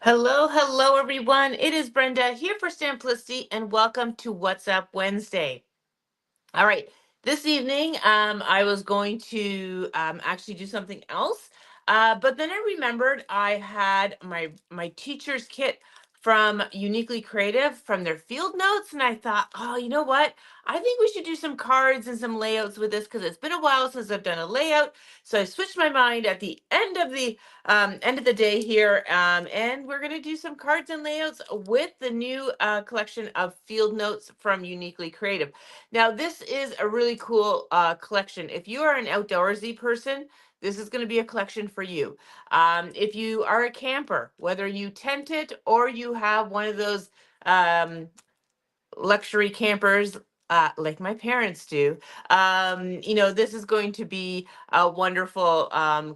Hello, hello, everyone. It is Brenda here for Simplicity, and welcome to What's Up Wednesday. All right. This evening, I was going to actually do something else, but then I remembered I had my teacher's kit from Uniquely Creative from their field notes, and I thought, oh, you know what? I think we should do some cards and some layouts with this because it's been a while since I've done a layout. So I switched my mind at the end of the day here, and we're going to do some cards and layouts with the new collection of field notes from Uniquely Creative. Now, this is a really cool collection. If you are an outdoorsy person, this is going to be a collection for you. If you are a camper, whether you tent it or you have one of those um, luxury campers like my parents do, this is going to be a wonderful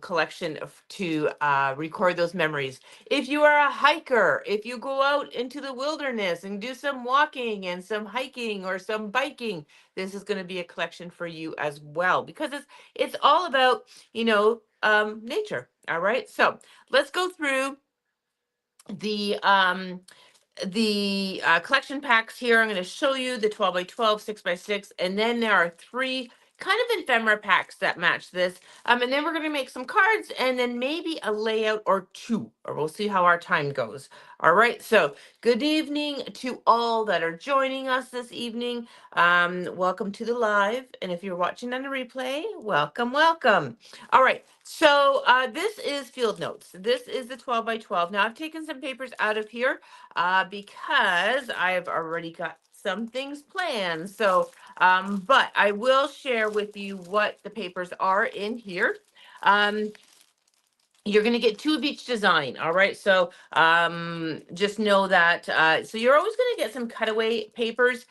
collection to record those memories. If you are a hiker, if you go out into the wilderness and do some walking and some hiking or some biking, this is going to be a collection for you as well because it's all about nature. All right, so let's go through the collection packs here. I'm going to show you the 12 by 12, 6 by 6, and then there are three kind of ephemera packs that match this. And then we're going to make some cards and then maybe a layout or two, or we'll see how our time goes. All right, so good evening to all that are joining us this evening. Welcome to the live, and if you're watching on the replay, welcome, welcome. All right, so this is field notes. This is the 12 by 12. Now I've taken some papers out of here because I've already got some things planned. So, but I will share with you what the papers are in here. Um, you're going to get two of each design. All right. So just know that. So you're always going to get some cutaway papers.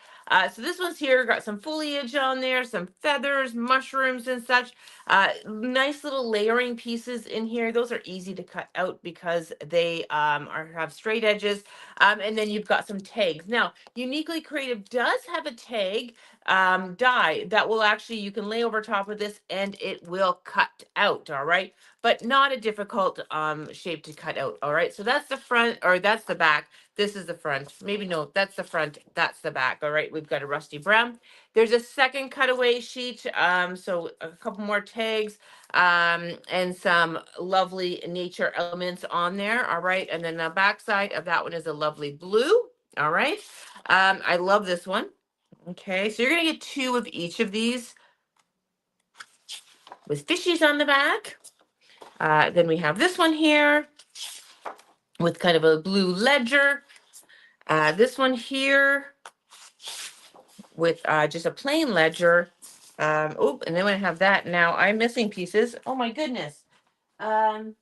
So this one's here got some foliage on there, some feathers, mushrooms and such. Nice little layering pieces in here. Those are easy to cut out because they have straight edges. And then you've got some tags. Now, Uniquely Creative does have a tag die that will actually, you can lay over top of this and it will cut out. All right, but not a difficult shape to cut out. All right, so that's the front, or that's the back. This is the front. Maybe no, that's the front, that's the back. All right, we've got a rusty brown. There's a second cutaway sheet, so a couple more tags, and some lovely nature elements on there. All right, and then the back side of that one is a lovely blue. All right, I love this one. Okay, so you're gonna get two of each of these with fishies on the back. Then we have this one here with kind of a blue ledger. This one here with just a plain ledger. Oh, and then we have that. Now I'm missing pieces. Oh my goodness. Um,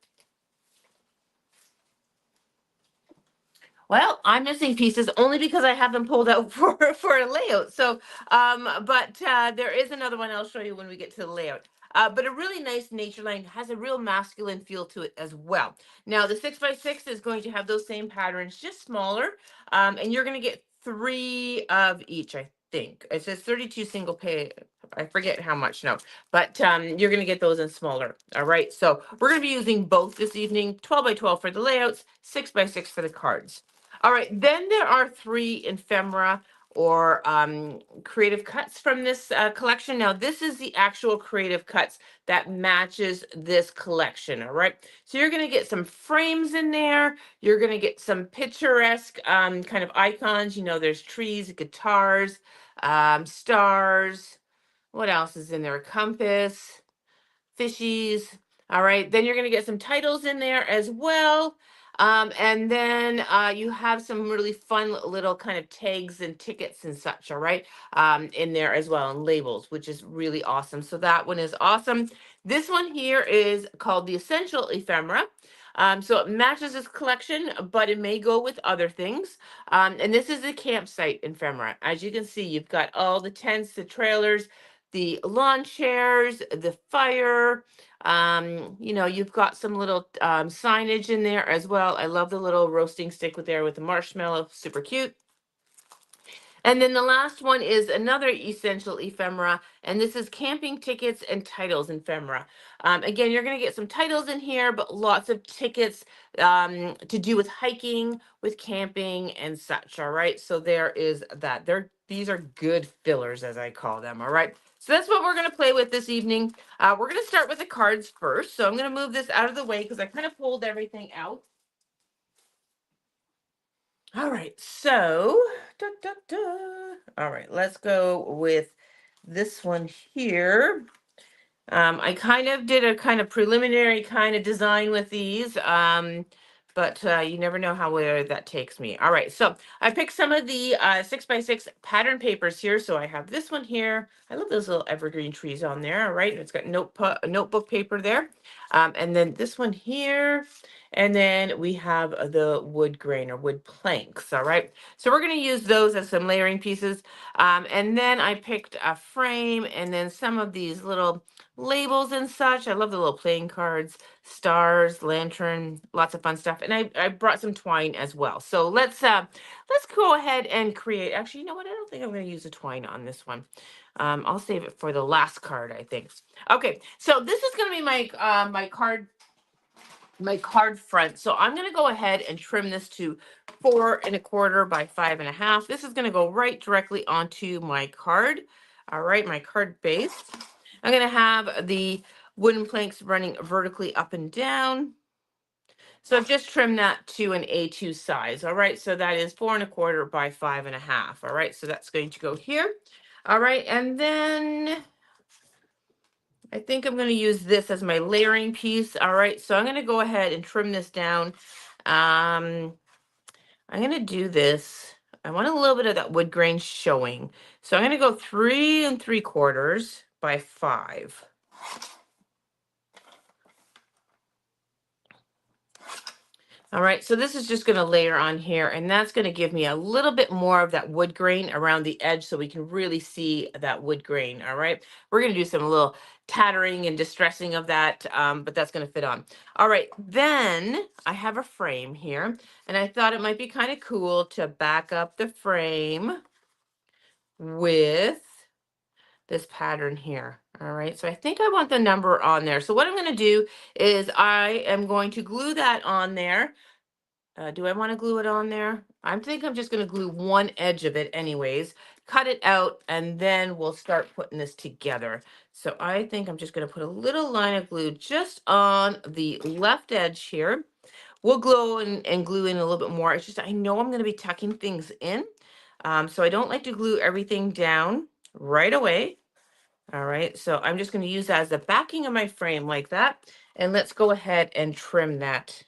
Well, I'm missing pieces only because I have them pulled out for a layout. So, but there is another one I'll show you when we get to the layout. But a really nice nature line has a real masculine feel to it as well. Now, the 6 by 6 is going to have those same patterns, just smaller. And you're going to get three of each, I think. It says 32 single pay. I forget how much now, but you're going to get those in smaller. All right. So we're going to be using both this evening, 12 by 12 for the layouts, 6 by 6 for the cards. All right, then there are three ephemera or creative cuts from this collection. Now, this is the actual creative cuts that matches this collection, all right? So you're gonna get some frames in there. You're gonna get some picturesque kind of icons. You know, there's trees, guitars, stars. What else is in there? A compass, fishies. All right, then you're going to get some titles in there as well. And then you have some really fun little kind of tags and tickets and such, all right, in there as well, and labels, which is really awesome. So that one is awesome. This one here is called the Essential Ephemera. So it matches this collection, but it may go with other things. And this is the campsite ephemera. As you can see, you've got all the tents, the trailers, the lawn chairs, the fire. You've got some little signage in there as well. I love the little roasting stick with the marshmallow, super cute. And then the last one is another essential ephemera, and this is camping tickets and titles ephemera. Again, you're going to get some titles in here, but lots of tickets to do with hiking, with camping, and such. All right, so there is that. These are good fillers, as I call them. All right, so that's what we're going to play with this evening. We're going to start with the cards first. So I'm going to move this out of the way because I kind of pulled everything out. All right, so all right, let's go with this one here. I kind of did a kind of preliminary kind of design with these, but you never know where that takes me. All right, so I picked some of the 6x6 pattern papers here. So I have this one here. I love those little evergreen trees on there. All right, it's got notebook paper there, and then this one here. And then we have the wood grain or wood planks. All right, so we're going to use those as some layering pieces. And then I picked a frame and then some of these little labels and such. I love the little playing cards, stars, lantern, lots of fun stuff. And I brought some twine as well. So let's go ahead and create. Actually, you know what? I don't think I'm going to use a twine on this one. I'll save it for the last card, I think. Okay, so this is going to be my card front. So I'm going to go ahead and trim this to 4 1/4 by 5 1/2. This is going to go right directly onto my card. All right, my card base. I'm going to have the wooden planks running vertically up and down. So I've just trimmed that to an A2 size. All right, so that is 4 1/4 by 5 1/2. All right, so that's going to go here. All right, and then I think I'm going to use this as my layering piece. All right, so I'm going to go ahead and trim this down. I'm going to do this. I want a little bit of that wood grain showing. So I'm going to go 3 3/4 by 5. All right, so this is just going to layer on here, and that's going to give me a little bit more of that wood grain around the edge so we can really see that wood grain. All right, we're going to do some little tattering and distressing of that, but that's going to fit on. All right, then I have a frame here, and I thought it might be kind of cool to back up the frame with this pattern here. All right, so I think I want the number on there. So what I'm going to do is I am going to glue that on there. Do I want to glue it on there? I think I'm just going to glue one edge of it anyways, cut it out, and then we'll start putting this together. So I think I'm just going to put a little line of glue just on the left edge here. We'll glue and glue in a little bit more. It's just I know I'm going to be tucking things in. So I don't like to glue everything down right away. All right, so I'm just going to use that as the backing of my frame like that. And let's go ahead and trim that.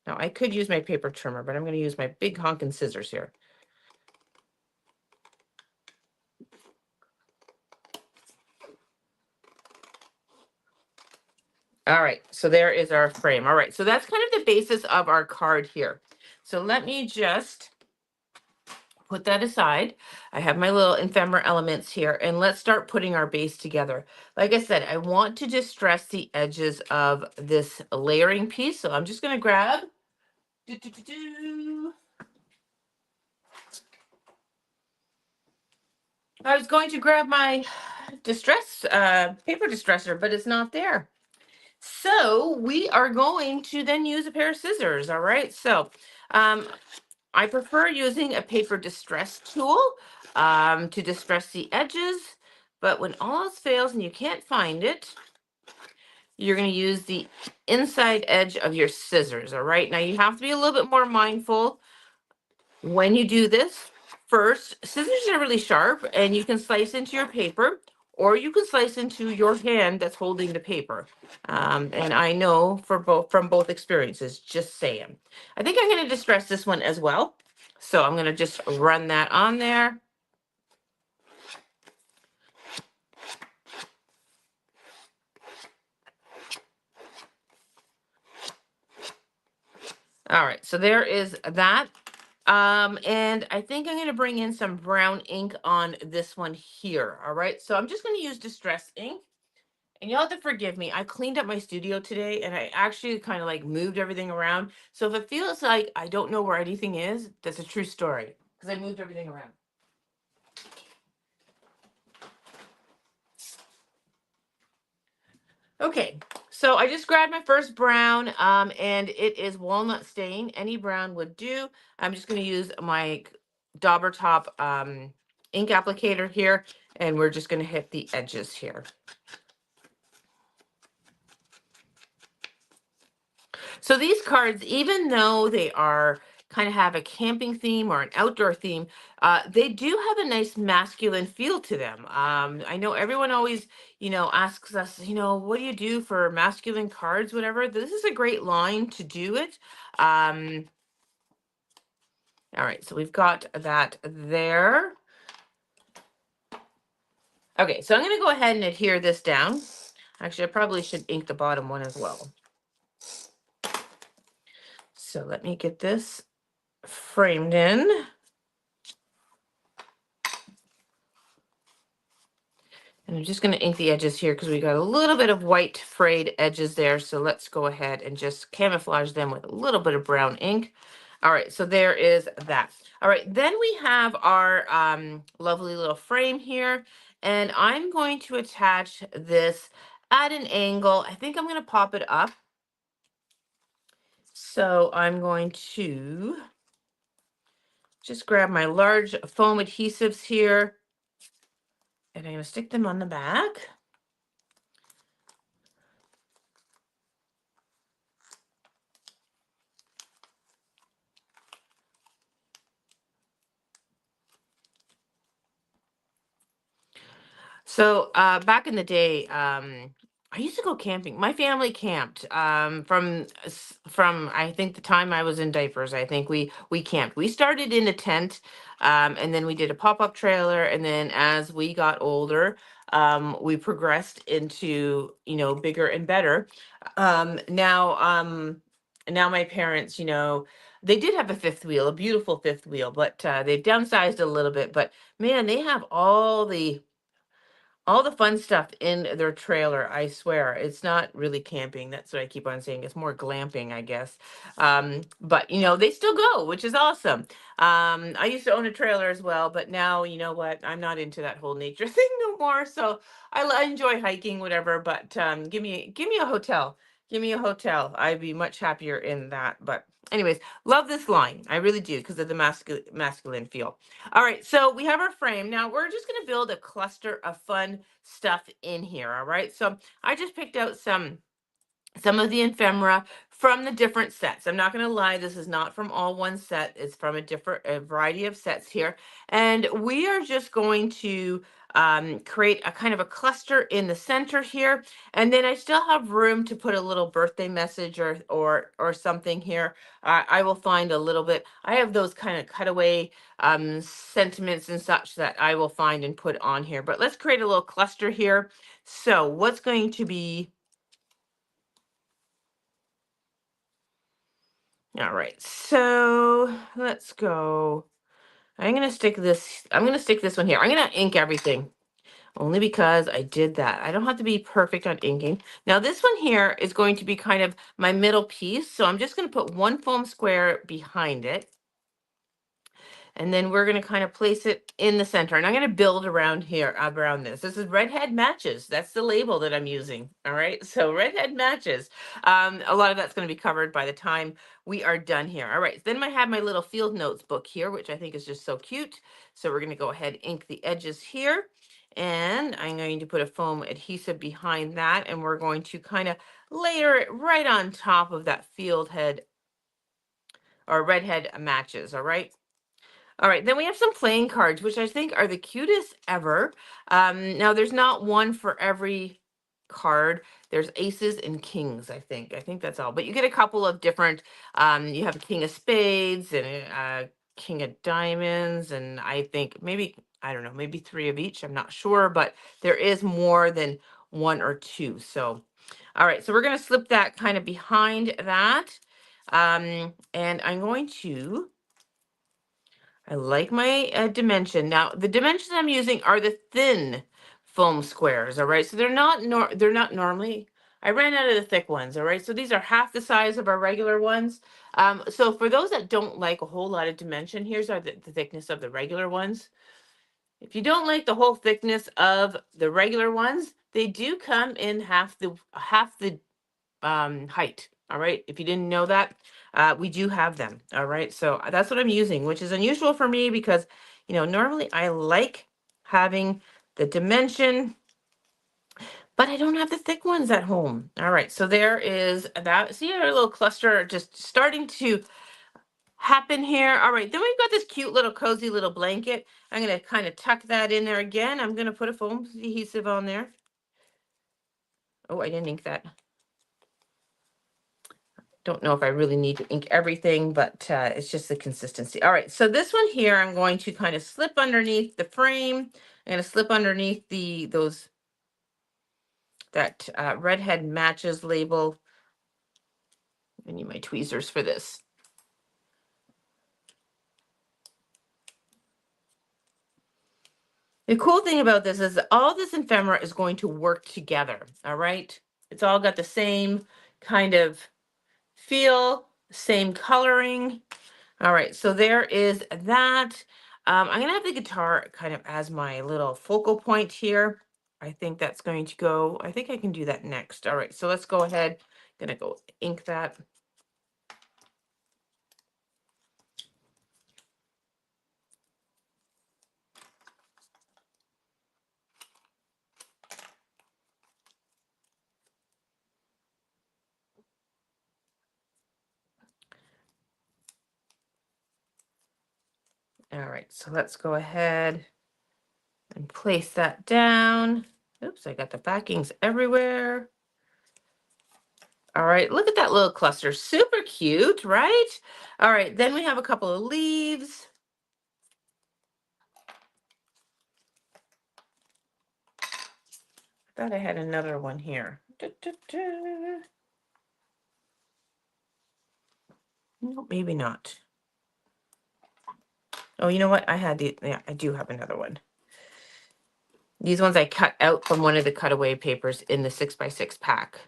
Now I could use my paper trimmer, but I'm going to use my big honking scissors here. All right, so there is our frame. All right, so that's kind of the basis of our card here. So let me just put that aside. I have my little ephemera elements here, and let's start putting our base together. Like I said, I want to distress the edges of this layering piece. So I'm just going to grab. I was going to grab my paper distresser, but it's not there. So we are going to then use a pair of scissors. All right. So I prefer using a paper distress tool to distress the edges. But when all else fails and you can't find it, you're going to use the inside edge of your scissors. All right. Now you have to be a little bit more mindful when you do this. First, scissors are really sharp and you can slice into your paper or you can slice into your hand that's holding the paper. And I know from both experiences, just saying. I think I'm going to distress this one as well. So I'm going to just run that on there. All right, so there is that. And I think I'm going to bring in some brown ink on this one here. All right, so I'm just going to use distress ink. And you'll have to forgive me. I cleaned up my studio today and I actually kind of like moved everything around. So if it feels like I don't know where anything is, that's a true story because I moved everything around. Okay, so I just grabbed my first brown, and it is walnut stain. Any brown would do. I'm just going to use my Dauber Top ink applicator here, and we're just going to hit the edges here. So these cards, even though they are kind of have a camping theme or an outdoor theme, they do have a nice masculine feel to them. I know everyone always, asks us, what do you do for masculine cards, whatever. This is a great line to do it. All right, so we've got that there. Okay, so I'm going to go ahead and adhere this down. Actually, I probably should ink the bottom one as well. So let me get this framed in. And I'm just going to ink the edges here because we got a little bit of white frayed edges there. So let's go ahead and just camouflage them with a little bit of brown ink. All right, so there is that. All right, then we have our lovely little frame here. And I'm going to attach this at an angle. I think I'm going to pop it up. So I'm going to just grab my large foam adhesives here. And I'm going to stick them on the back. So back in the day, I used to go camping. My family camped from I think the time I was in diapers. I think we camped. We started in a tent, and then we did a pop-up trailer, and then as we got older, we progressed into bigger and better. Now my parents, they did have a fifth wheel, a beautiful fifth wheel, but they've downsized a little bit. But man, they have all the fun stuff in their trailer. I swear it's not really camping. That's what I keep on saying. It's more glamping, I guess. But they still go, which is awesome. I used to own a trailer as well, but now you know what, I'm not into that whole nature thing no more. So I enjoy hiking, whatever, but give me a hotel. Give me a hotel. I'd be much happier in that. But anyways, love this line. I really do, because of the masculine feel. All right, so we have our frame. Now we're just going to build a cluster of fun stuff in here. All right, so I just picked out some of the ephemera from the different sets. I'm not going to lie, this is not from all one set. It's from a variety of sets here. And we are just going to create a kind of a cluster in the center here. And then I still have room to put a little birthday message or something here. I will find a little bit. I have those kind of cutaway sentiments and such that I will find and put on here. But let's create a little cluster here. So what's going to be... All right, so let's go. I'm going to stick this one here. I'm going to ink everything only because I did that. I don't have to be perfect on inking. Now this one here is going to be kind of my middle piece. So I'm just going to put one foam square behind it. And then we're going to kind of place it in the center. And I'm going to build around here, around this. This is Redhead Matches. That's the label that I'm using. All right. So Redhead Matches. A lot of that's going to be covered by the time we are done here. All right. Then I have my little field notes book here, which I think is just so cute. So we're going to go ahead and ink the edges here. And I'm going to put a foam adhesive behind that. And we're going to kind of layer it right on top of that field head or Redhead Matches. All right. All right, then we have some playing cards, which I think are the cutest ever. Now, there's not one for every card. There's aces and kings, I think. I think that's all. But you get a couple of different, you have a king of spades and a king of diamonds, and I think maybe, I don't know, maybe three of each. I'm not sure, but there is more than one or two. So, all right, so we're going to slip that kind of behind that. And I'm going to... I like my dimension. Now, the dimensions I'm using are the thin foam squares, all right? So they're not normally, I ran out of the thick ones, all right? So these are half the size of our regular ones. So for those that don't like a whole lot of dimension, here's the thickness of the regular ones. If you don't like the whole thickness of the regular ones, they do come in half the height. All right. If you didn't know that, we do have them. All right. So that's what I'm using, which is unusual for me because, normally I like having the dimension, but I don't have the thick ones at home. All right. So there is that. See our little cluster just starting to happen here. All right. Then we've got this cute little cozy little blanket. I'm going to kind of tuck that in there again. I'm going to put a foam adhesive on there. Oh, I didn't ink that. Don't know if I really need to ink everything, but it's just the consistency. All right, so this one here, I'm going to kind of slip underneath the frame. I'm going to slip underneath that Redhead Matches label. I need my tweezers for this. The cool thing about this is all this ephemera is going to work together, all right? It's all got the same kind of feel, same coloring. All right, so there is that. I'm gonna have the guitar kind of as my little focal point here. I think that's going to go, I think I can do that next. All right, so let's go ahead. Gonna go ink that. All right, so let's go ahead and place that down. Oops, I got the backings everywhere. All right, look at that little cluster. Super cute, right? All right, then we have a couple of leaves. I thought I had another one here. No, maybe not. Oh, you know what? Yeah, I do have another one. These ones I cut out from one of the cutaway papers in the 6x6 pack.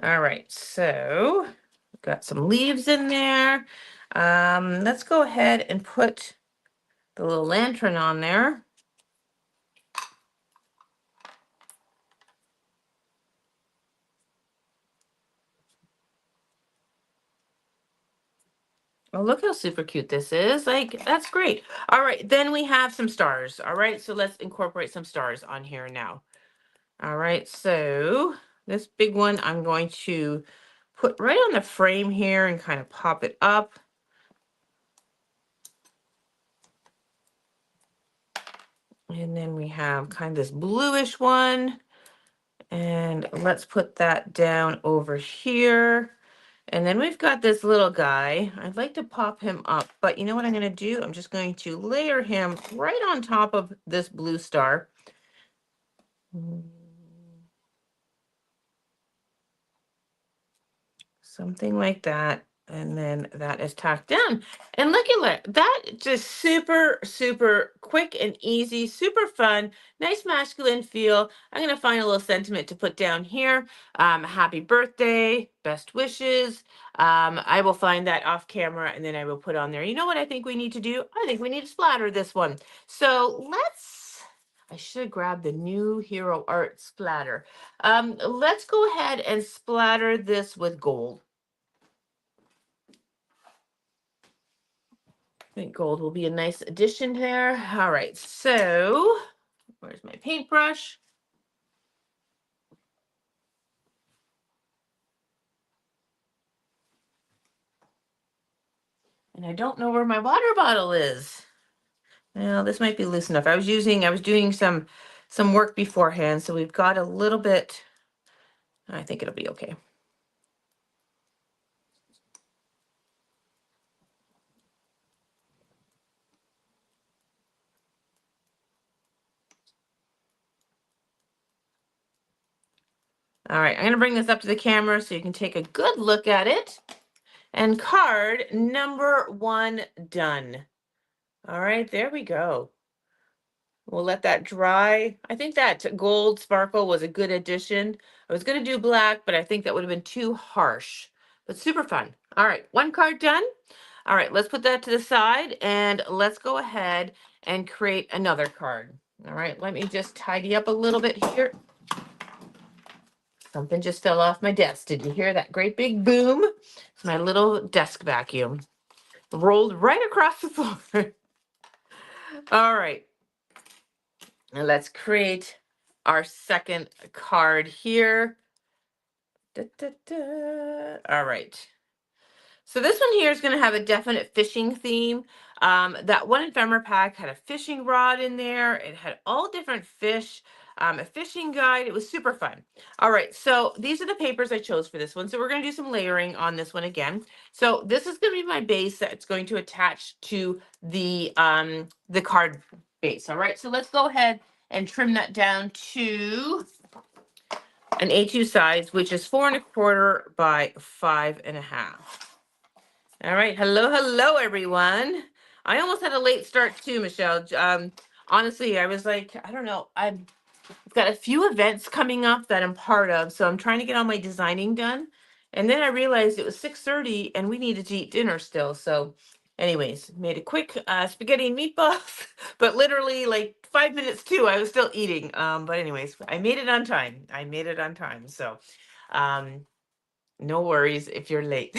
All right, so got some leaves in there. Let's go ahead and put the little lantern on there. Oh, look how super cute this is. Like, that's great. All right, then we have some stars. All right, so let's incorporate some stars on here now. All right, so this big one I'm going to put right on the frame here and kind of pop it up. And then we have kind of this bluish one. And let's put that down over here. And then we've got this little guy. I'd like to pop him up, but you know what I'm going to do? I'm just going to layer him right on top of this blue star. Something like that. And then that is tacked down. And look at that, just super, super quick and easy, super fun, nice masculine feel. I'm going to find a little sentiment to put down here. Happy birthday, best wishes. I will find that off camera and then I will put on there. You know what I think we need to do? I think we need to splatter this one. So I should grab the new Hero Art splatter. Let's go ahead and splatter this with gold. I think gold will be a nice addition there. All right, so where's my paintbrush? And I don't know where my water bottle is. Well, this might be loose enough. I was doing some work beforehand, so we've got a little bit. I think it'll be okay. All right, I'm going to bring this up to the camera so you can take a good look at it. And card number 1 done. All right, there we go. We'll let that dry. I think that gold sparkle was a good addition. I was going to do black, but I think that would have been too harsh, but super fun. All right, one card done. All right, let's put that to the side and let's go ahead and create another card. All right, let me just tidy up a little bit here. Something just fell off my desk. Did you hear that great big boom? It's my little desk vacuum. Rolled right across the floor. All right. And let's create our second card here. Da, da, da. All right. So this one here is going to have a definite fishing theme. That one ephemera pack had a fishing rod in there. It had all different fish, a fishing guide. It was super fun. All right, so these are the papers I chose for this one. So we're going to do some layering on this one again. So this is going to be my base that's going to attach to the card base. All right, so let's go ahead and trim that down to an A2 size, which is 4 1/4 by 5 1/2. All right. Hello, everyone. I almost had a late start too, Michelle. Honestly, I was like, I don't know. I've got a few events coming up that I'm part of, so I'm trying to get all my designing done. And then I realized it was 6:30 and we needed to eat dinner still. So, anyways, made a quick spaghetti and meatballs, but literally like 5 minutes too, I was still eating. But anyways, I made it on time. I made it on time. So, um, no worries if you're late.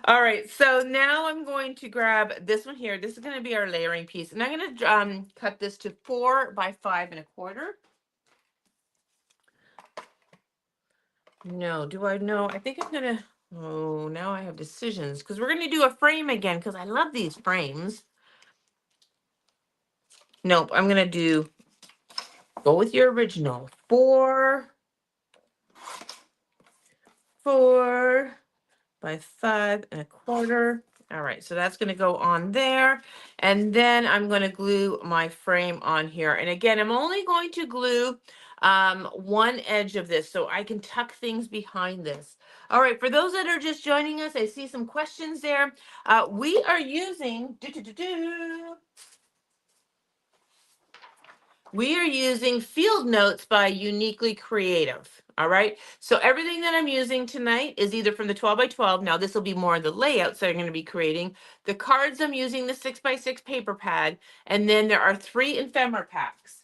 All right, so now I'm going to grab this one here. This is going to be our layering piece, and I'm going to cut this to 4 by 5 1/4. No, do I know? I think I'm going to, oh, now I have decisions because we're going to do a frame again because I love these frames. Nope, I'm going to go with your original. 4 by 5 1/4. All right, so that's going to go on there. And then I'm going to glue my frame on here. And again, I'm only going to glue one edge of this so I can tuck things behind this. All right, for those that are just joining us, I see some questions there. We are using we are using Field Notes by Uniquely Creative. All right. So everything that I'm using tonight is either from the 12 by 12. Now this will be more of the layouts that I'm going to be creating. The cards, I'm using the 6 by 6 paper pad. And then there are 3 ephemera packs.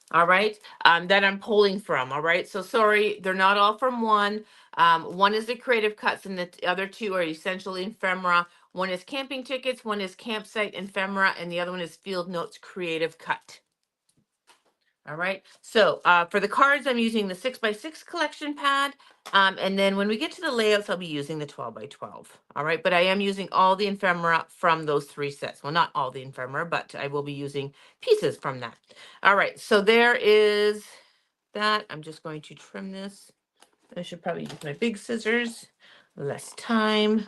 All right. That I'm pulling from. All right. So sorry, they're not all from one. One is the creative cuts and the other 2 are essentially ephemera. One is camping tickets, one is campsite ephemera, and the other one is Field Notes creative cut. All right, so for the cards, I'm using the 6 by 6 collection pad. And then when we get to the layouts, I'll be using the 12 by 12. All right, but I am using all the ephemera from those 3 sets. Well, not all the ephemera, but I will be using pieces from that. All right, so there is that. I'm just going to trim this. I should probably use my big scissors, less time.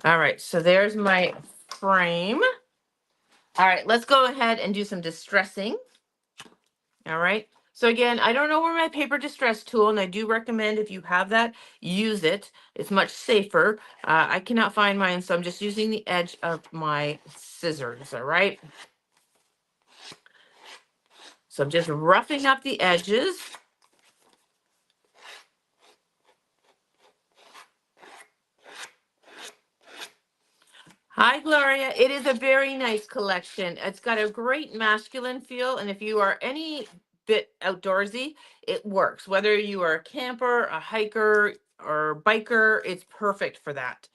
All right, so there's my frame. All right, let's go ahead and do some distressing. All right. So again, I don't know where my paper distress tool, and I do recommend if you have that, use it. It's much safer. I cannot find mine, so I'm just using the edge of my scissors. All right. So I'm just roughing up the edges. Hi, Gloria. It is a very nice collection. It's got a great masculine feel, and if you are any bit outdoorsy, it works. Whether you are a camper, a hiker, or biker, it's perfect for that.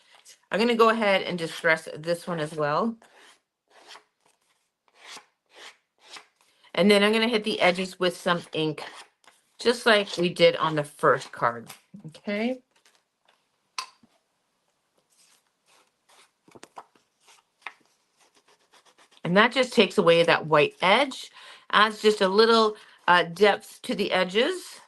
I'm going to go ahead and distress this one as well. And then I'm going to hit the edges with some ink, just like we did on the first card. Okay. And that just takes away that white edge, adds just a little depth to the edges.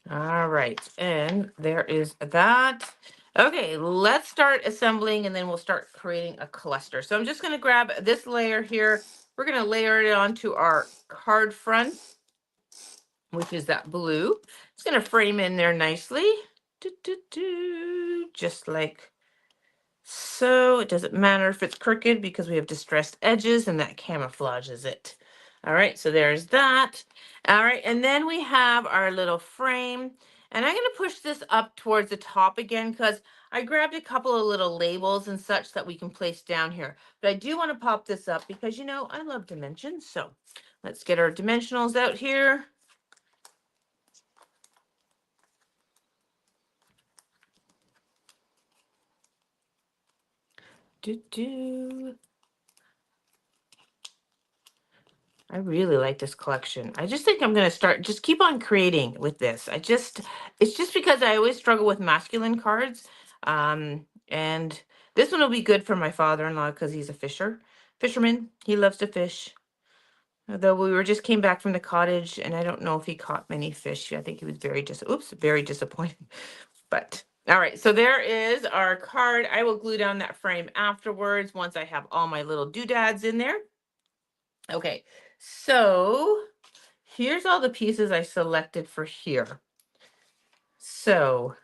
All right, and there is that. Okay, let's start assembling and then we'll start creating a cluster. So I'm just going to grab this layer here. We're going to layer it onto our card front, which is that blue. It's going to frame in there nicely. Just like so. It doesn't matter if it's crooked because we have distressed edges and that camouflages it. All right, so there's that. All right, and then we have our little frame. And I'm going to push this up towards the top again because I grabbed a couple of little labels and such that we can place down here. But I do want to pop this up because, you know, I love dimensions. So let's get our dimensionals out here. I really like this collection. I just think I'm going to just keep on creating with this. It's just because I always struggle with masculine cards. And this one will be good for my father-in-law because he's a fisherman. He loves to fish. Although we were just came back from the cottage and I don't know if he caught many fish. I think he was very disappointed. But all right, so there is our card. I will glue down that frame afterwards once I have all my little doodads in there. Okay, so here's all the pieces I selected for here. So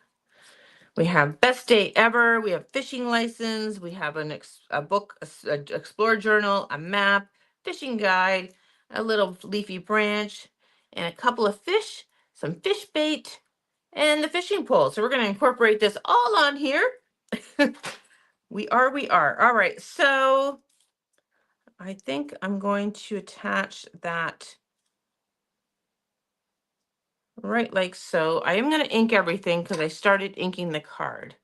we have best day ever, we have fishing license, we have a book, a Explore journal, a map, fishing guide, a little leafy branch, and a couple of fish, some fish bait, and the fishing pole. So we're going to incorporate this all on here. We are. All right, so I think I'm going to attach that right like so. I am going to ink everything because I started inking the card.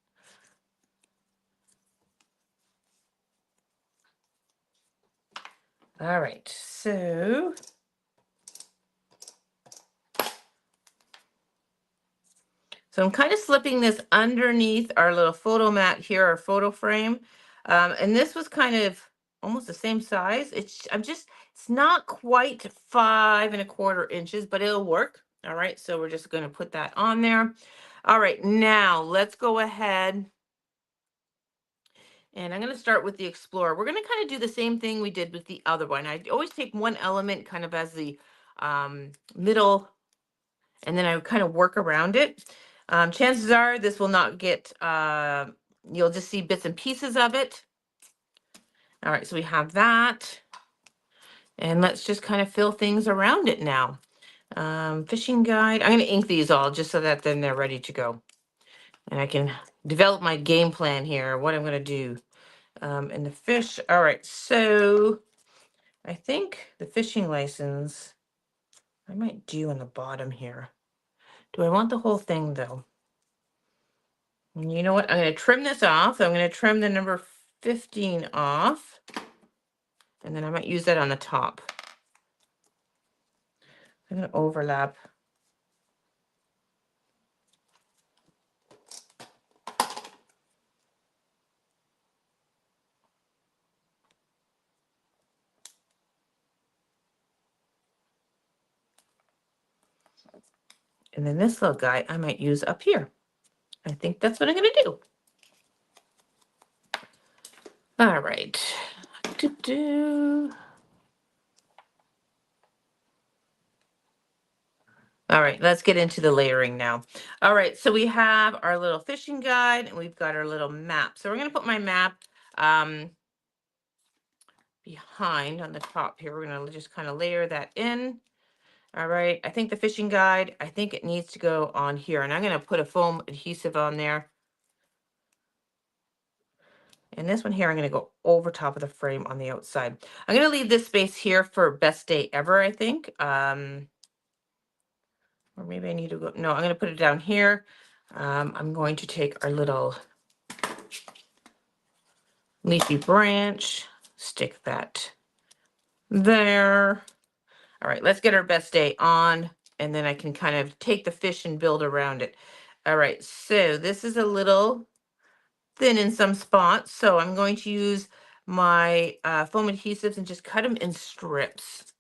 All right, so I'm kind of slipping this underneath our little photo mat here, our photo frame. And this was kind of almost the same size. It's not quite 5¼ inches, but it'll work. All right, so we're just going to put that on there. All right, now let's go ahead. And I'm going to start with the Explorer. We're going to kind of do the same thing we did with the other one. I always take one element kind of as the middle, and then I kind of work around it. Chances are this will not get, you'll just see bits and pieces of it. All right, so we have that. And let's just kind of fill things around it now. Fishing guide. I'm going to ink these all just so that then they're ready to go. And I can develop my game plan here, what I'm going to do. And the fish. All right, so I think the fishing license I might do on the bottom here. Do I want the whole thing though? You know what? I'm going to trim this off. I'm going to trim the number 15 off. And then I might use that on the top. I'm going to overlap. And then this little guy I might use up here. I think that's what I'm going to do. All right. All right, let's get into the layering now. All right, so we have our little fishing guide and we've got our little map. So we're going to put my map behind on the top here. We're going to just kind of layer that in. All right, I think the fishing guide, I think it needs to go on here. And I'm going to put a foam adhesive on there. And this one here, I'm going to go over top of the frame on the outside. I'm going to leave this space here for best day ever, I think. Or maybe I need to go, no, I'm going to put it down here. I'm going to take our little leafy branch, stick that there. All right, let's get our best day on, and then I can kind of take the fish and build around it. All right, so this is a little thin in some spots, so I'm going to use my foam adhesives and just cut them in strips.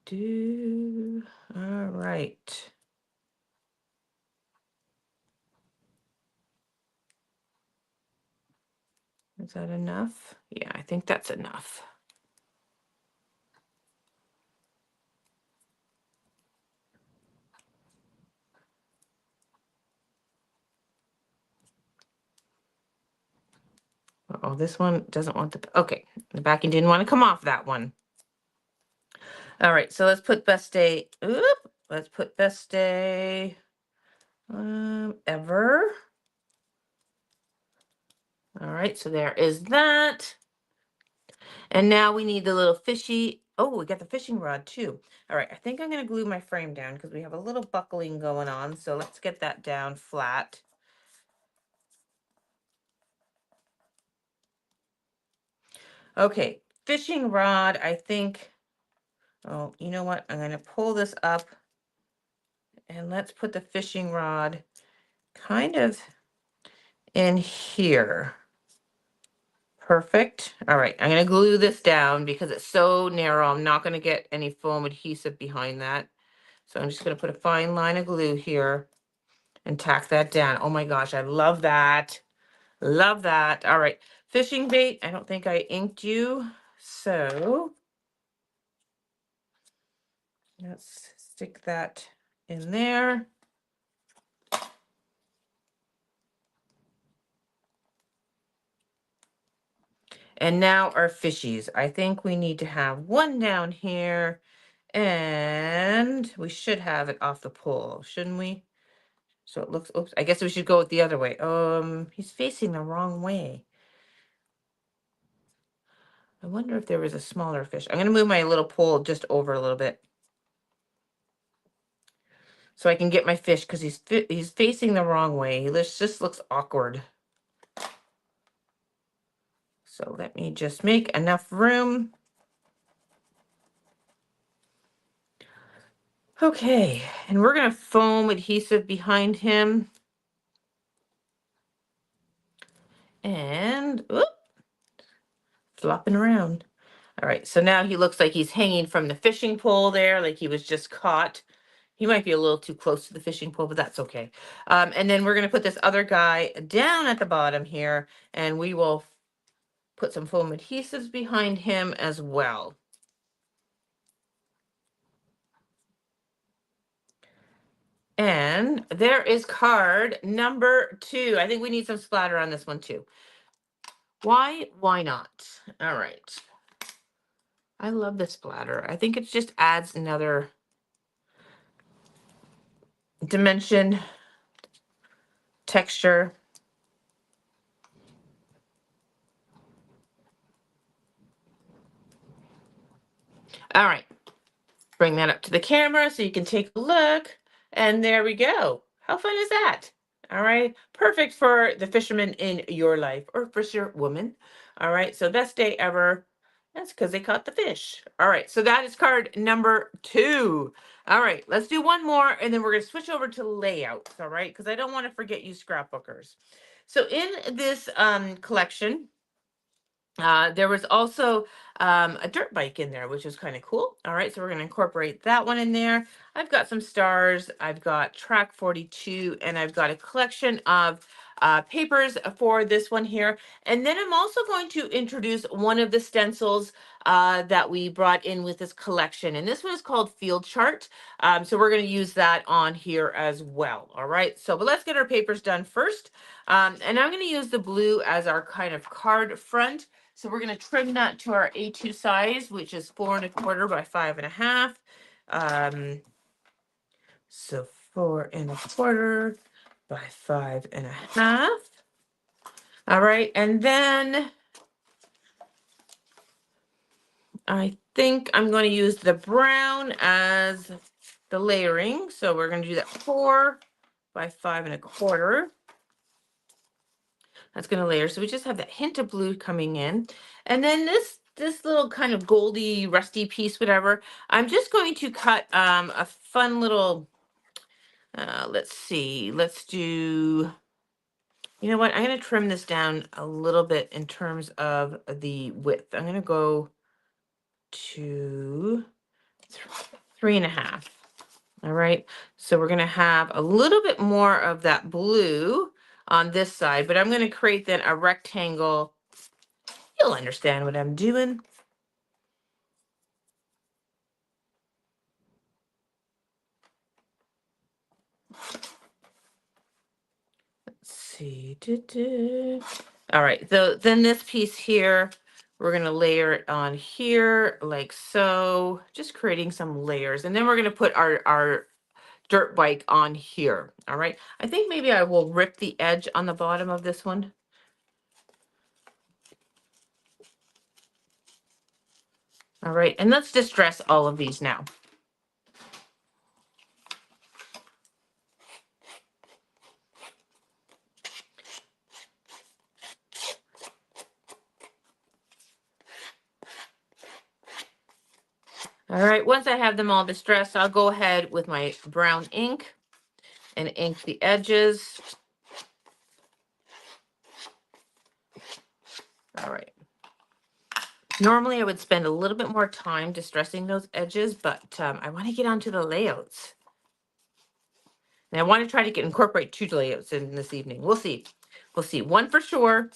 do. All right. Is that enough? Yeah, I think that's enough. Oh, this one doesn't want the, okay, the backing didn't want to come off that one. All right, so let's put best day, let's put best day ever. All right, so there is that. And now we need the little fishy. Oh, we got the fishing rod too. All right, I think I'm gonna glue my frame down because we have a little buckling going on. So let's get that down flat. Okay, fishing rod, I think, oh, you know what? I'm gonna pull this up and let's put the fishing rod kind of in here. Perfect. All right, I'm gonna glue this down because it's so narrow. I'm not gonna get any foam adhesive behind that. So I'm just gonna put a fine line of glue here and tack that down. Oh my gosh, I love that. Love that. All right, fishing bait. I don't think I inked you. So let's stick that in there. And now our fishies. I think we need to have one down here and we should have it off the pole, shouldn't we? So it looks, oops, I guess we should go the other way. He's facing the wrong way. I wonder if there was a smaller fish. I'm going to move my little pole just over a little bit so I can get my fish because he's facing the wrong way. Just looks awkward. So let me just make enough room. Okay, and we're going to foam adhesive behind him. And, whoop, flopping around. All right, so now he looks like he's hanging from the fishing pole there, like he was just caught. He might be a little too close to the fishing pole, but that's okay. And then we're going to put this other guy down at the bottom here, and we will put some foam adhesives behind him as well. And there is card number 2. I think we need some splatter on this one too. Why? Why not? All right. I love the splatter. I think it just adds another dimension, texture. All right. Bring that up to the camera so you can take a look. And there we go. How fun is that? All right. Perfect for the fisherman in your life or fisher woman. All right. So best day ever. That's because they caught the fish. All right. So that is card number 2. All right. Let's do one more and then we're going to switch over to layouts. All right. Because I don't want to forget you scrapbookers. So in this collection, there was also a dirt bike in there, which is kind of cool. All right, so we're going to incorporate that one in there. I've got some stars. I've got track 42, and I've got a collection of papers for this one here. And then I'm also going to introduce one of the stencils that we brought in with this collection. And this one is called Field Chart. So we're going to use that on here as well. All right, so but let's get our papers done first. And I'm going to use the blue as our kind of card front. So we're going to trim that to our A2 size, which is 4 1/4 by 5 1/2. So 4 1/4 by 5 1/2. All right, and then I think I'm going to use the brown as the layering. So we're going to do that 4 by 5 1/4. That's going to layer. So we just have that hint of blue coming in. And then this little kind of goldy, rusty piece, whatever, I'm just going to cut a fun little, let's see, let's do, you know what, I'm going to trim this down a little bit in terms of the width. I'm going to go to 3.5. All right, so we're gonna have a little bit more of that blue on this side, but I'm gonna create then a rectangle. You'll understand what I'm doing. Let's see. All right, so then this piece here, we're gonna layer it on here like so, just creating some layers. And then we're gonna put our dirt bike on here. All right, I think maybe I will rip the edge on the bottom of this one. All right, and let's distress all of these now. All right, once I have them all distressed, I'll go ahead with my brown ink and ink the edges. All right. Normally I would spend a little bit more time distressing those edges, but I want to get onto the layouts. And I want to try to incorporate 2 layouts in this evening. We'll see. We'll see. One for sure.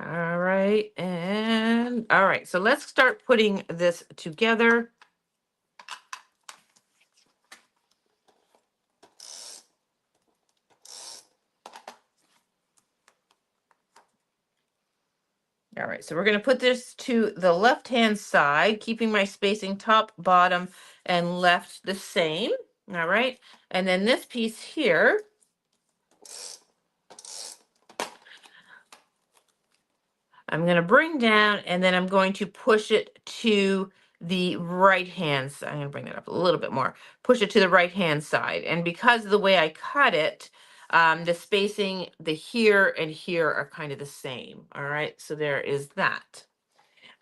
All right, and all right, so let's start putting this together. All right, so we're going to put this to the left-hand side, keeping my spacing top, bottom, and left the same. All right, and then this piece here, I'm going to bring down, and then I'm going to push it to the right hand side. I'm going to bring that up a little bit more. Push it to the right hand side. And because of the way I cut it, the spacing, the here and here are kind of the same. All right, so there is that.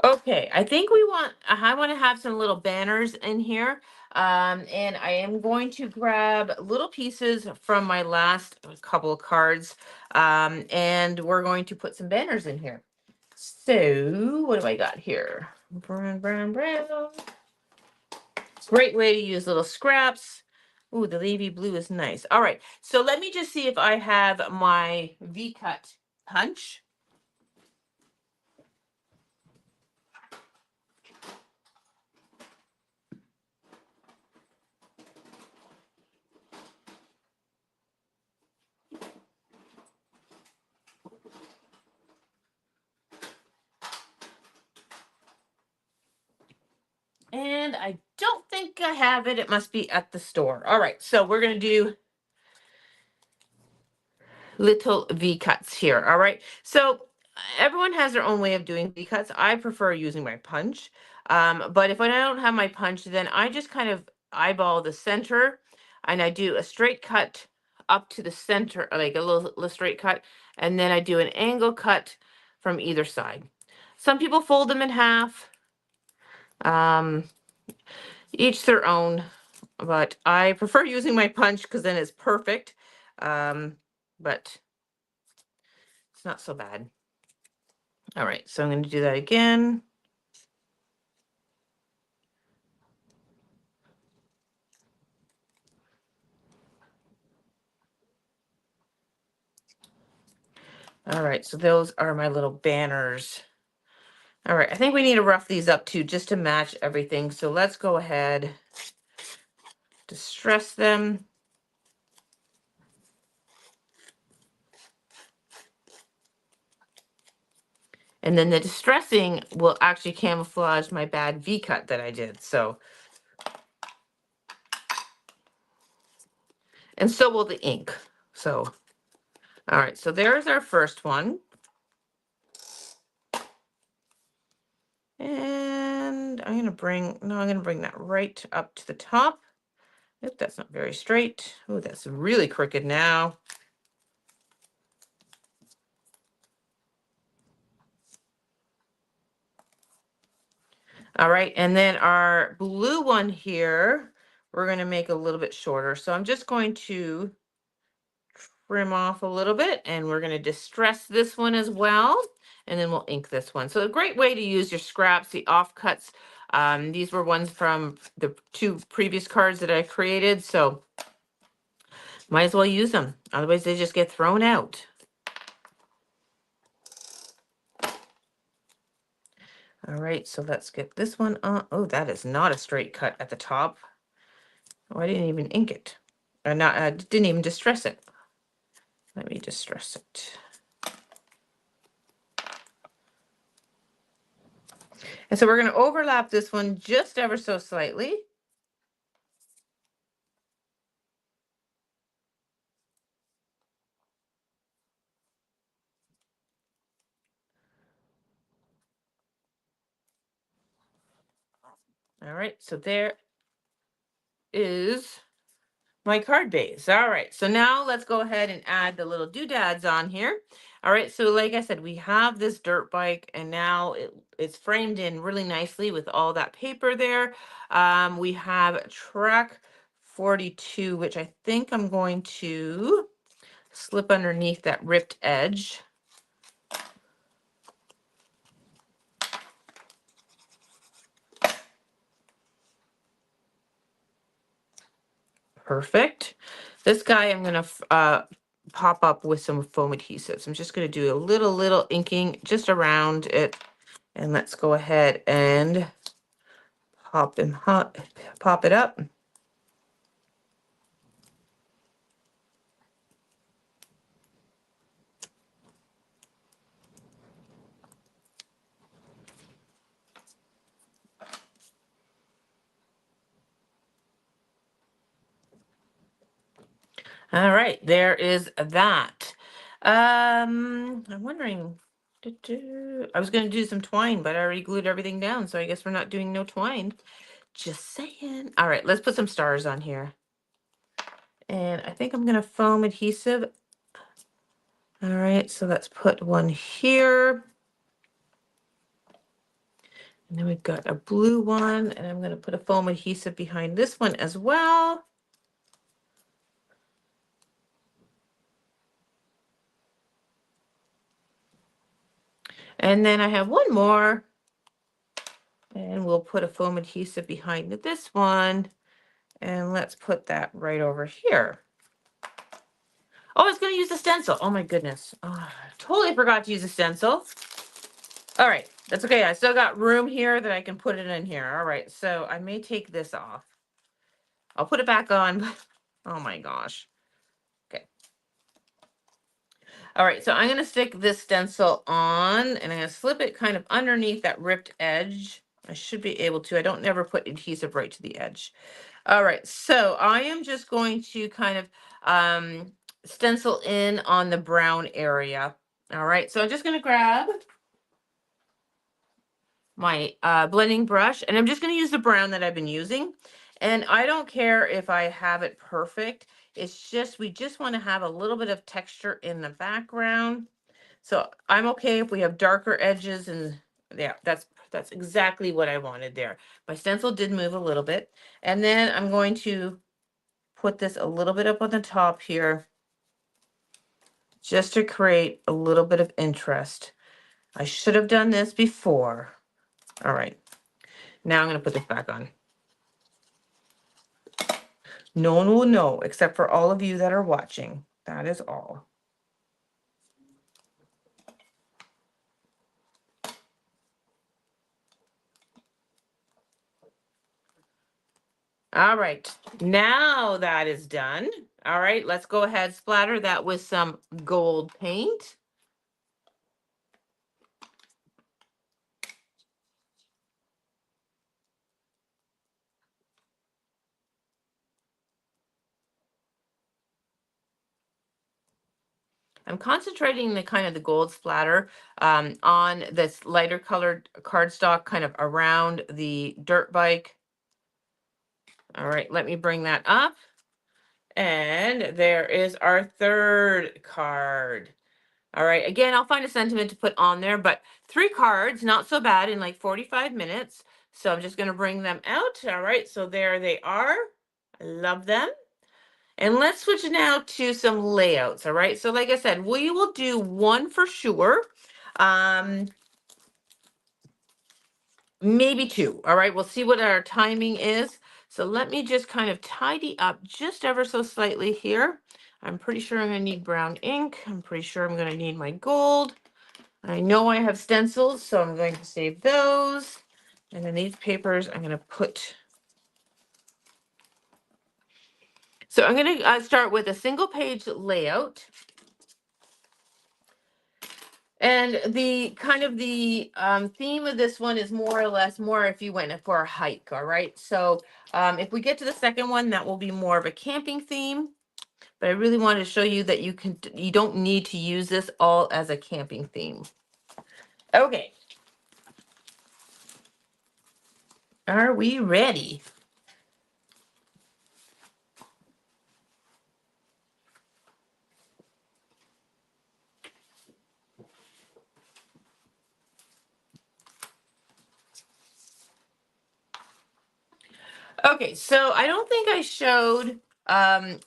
Okay, I think I want to have some little banners in here. And I am going to grab little pieces from my last couple of cards. And we're going to put some banners in here. So what do I got here? Brown, brown, brown. Great way to use little scraps. Ooh, the navy blue is nice. All right, so let me just see if I have my V-cut punch. And I don't think I have it. It must be at the store. All right, so we're going to do little V cuts here. All right, so everyone has their own way of doing V cuts. I prefer using my punch. But if I don't have my punch, then I just kind of eyeball the center and I do a straight cut up to the center, like a little straight cut. And then I do an angle cut from either side. Some people fold them in half. Each their own, but I prefer using my punch because then it's perfect. But it's not so bad. All right, so I'm going to do that again. All right, so those are my little banners. All right, I think we need to rough these up too, just to match everything. So let's go ahead, distress them. And then the distressing will actually camouflage my bad V-cut that I did. So, and so will the ink. So, all right, so there's our first one. And I'm going to bring that right up to the top. Nope, that's not very straight. Oh, that's really crooked now. All right, and then our blue one here, we're going to make a little bit shorter. So I'm just going to trim off a little bit, and we're going to distress this one as well. And then we'll ink this one. So a great way to use your scraps, the offcuts. These were ones from the 2 previous cards that I created. So might as well use them. Otherwise they just get thrown out. All right, so let's get this one on. Oh, that is not a straight cut at the top. Oh, I didn't even ink it. Didn't even distress it. Let me distress it. And so we're going to overlap this one just ever so slightly. All right, so there is my card base. All right, so now let's go ahead and add the little doodads on here. All right, so like I said, we have this dirt bike, and now it's framed in really nicely with all that paper there. We have track 42, which I think I'm going to slip underneath that ripped edge. Perfect. This guy I'm going to pop up with some foam adhesives. I'm just going to do a little inking just around it. And let's go ahead and pop it up. All right, there is that. I'm wondering, I was going to do some twine, but I already glued everything down, so I guess we're not doing no twine. Just saying. All right, let's put some stars on here. And I think I'm going to foam adhesive. All right, so let's put one here. And then we've got a blue one, and I'm going to put a foam adhesive behind this one as well. And then I have one more, and we'll put a foam adhesive behind this one. And let's put that right over here. Oh, I was going to use the stencil. Oh my goodness. Oh, totally forgot to use a stencil. All right, that's okay. I still got room here that I can put it in here. All right, so I may take this off. I'll put it back on. Oh my gosh. Okay. All right, so I'm going to stick this stencil on, and I'm going to slip it kind of underneath that ripped edge. I should be able to. I don't never put adhesive right to the edge. All right, so I am just going to kind of stencil in on the brown area. All right, so I'm just going to grab my blending brush, and I'm just going to use the brown that I've been using. And I don't care if I have it perfect. It's just, we just want to have a little bit of texture in the background. So I'm okay if we have darker edges, and yeah, that's exactly what I wanted there. My stencil did move a little bit. And then I'm going to put this a little bit up on the top here, just to create a little bit of interest. I should have done this before. All right, now I'm going to put this back on. No one will know except for all of you that are watching. That is all. All right, now that is done. All right, let's go ahead, splatter that with some gold paint. I'm concentrating the kind of the gold splatter on this lighter colored cardstock kind of around the dirt bike. All right, let me bring that up. And there is our third card. All right, again, I'll find a sentiment to put on there, but 3 cards, not so bad in like 45 minutes. So I'm just going to bring them out. All right, so there they are. I love them. And let's switch now to some layouts. All right. So like I said, we will do one for sure. Maybe two. All right. We'll see what our timing is. So let me just kind of tidy up just ever so slightly here. I'm pretty sure I'm going to need brown ink. I'm pretty sure I'm going to need my gold. I know I have stencils, so I'm going to save those. And then these papers I'm going to put. So I'm going to start with a single page layout. And the kind of the theme of this one is more or less more if you went for a hike, all right? So if we get to the second one, that will be more of a camping theme. But I really wanted to show you that you don't need to use this all as a camping theme. Okay. Are we ready? Okay, so I don't think I showed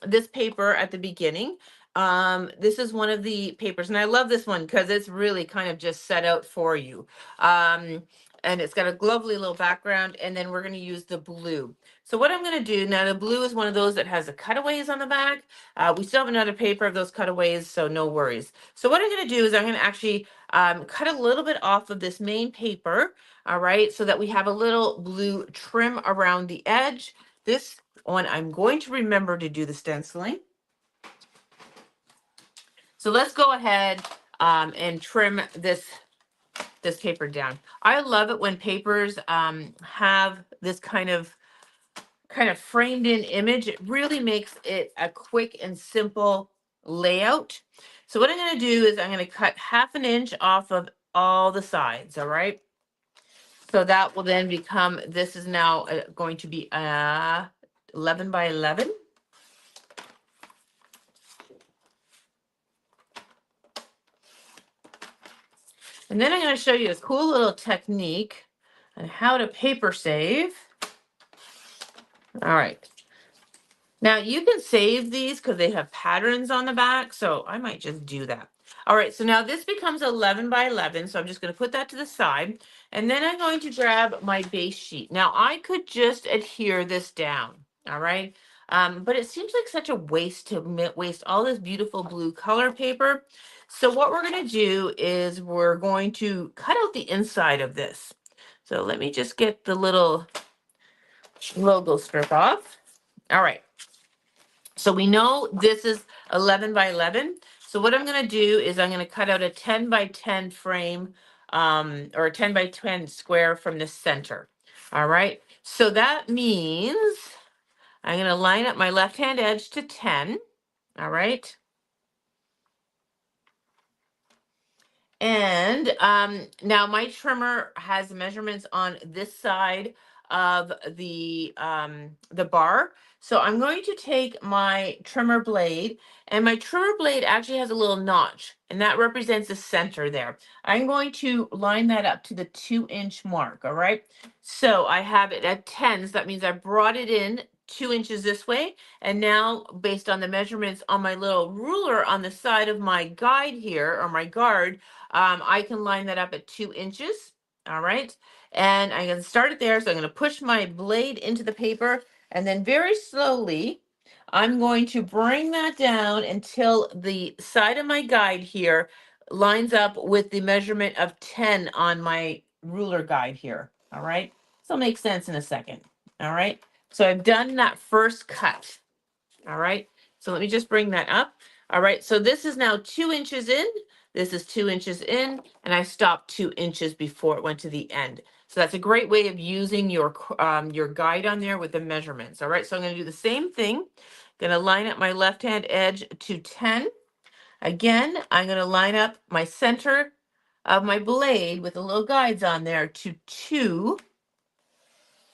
this paper at the beginning. This is one of the papers, and I love this one because it's really kind of just set out for you. And it's got a lovely little background, and then we're going to use the blue. So what I'm going to do now, the blue is one of those that has the cutaways on the back. We still have another paper of those cutaways, so no worries. So what I'm going to do is I'm going to actually cut a little bit off of this main paper, all right, so that we have a little blue trim around the edge. This one, I'm going to remember to do the stenciling. So let's go ahead and trim this paper down. I love it when papers have this kind of framed in image. It really makes it a quick and simple layout. So what I'm going to do is I'm going to cut 1/2 inch off of all the sides, all right? So that will then become, this is now going to be 11 by 11. And then I'm going to show you a cool little technique on how to paper save. All right. Now you can save these because they have patterns on the back, so I might just do that. All right, so now this becomes 11 by 11, so I'm just going to put that to the side, and then I'm going to grab my base sheet. Now I could just adhere this down, all right? But it seems like such a waste to waste all this beautiful blue color paper. So what we're going to do is we're going to cut out the inside of this. So let me just get the little logo strip off. All right. So we know this is 11 by 11. So what I'm going to do is I'm going to cut out a 10 by 10 frame or a 10 by 10 square from the center. All right. So that means I'm going to line up my left-hand edge to 10. All right. And now my trimmer has measurements on this side of the bar. So I'm going to take my trimmer blade, and my trimmer blade actually has a little notch, and that represents the center there. I'm going to line that up to the 2-inch mark, all right? So I have it at 10, so that means I brought it in 2 inches this way. And now based on the measurements on my little ruler on the side of my guide here, or my guard, I can line that up at 2 inches. All right. And I'm going to start it there. So I'm going to push my blade into the paper, and then very slowly, I'm going to bring that down until the side of my guide here lines up with the measurement of 10 on my ruler guide here. All right. So it'll make sense in a second. All right. So I've done that first cut. All right. So let me just bring that up. All right. So this is now 2 inches in. This is 2 inches in, and I stopped 2 inches before it went to the end. So that's a great way of using your guide on there with the measurements. All right. So I'm going to do the same thing. Going to line up my left-hand edge to 10. Again, I'm going to line up my center of my blade with the little guides on there to 2.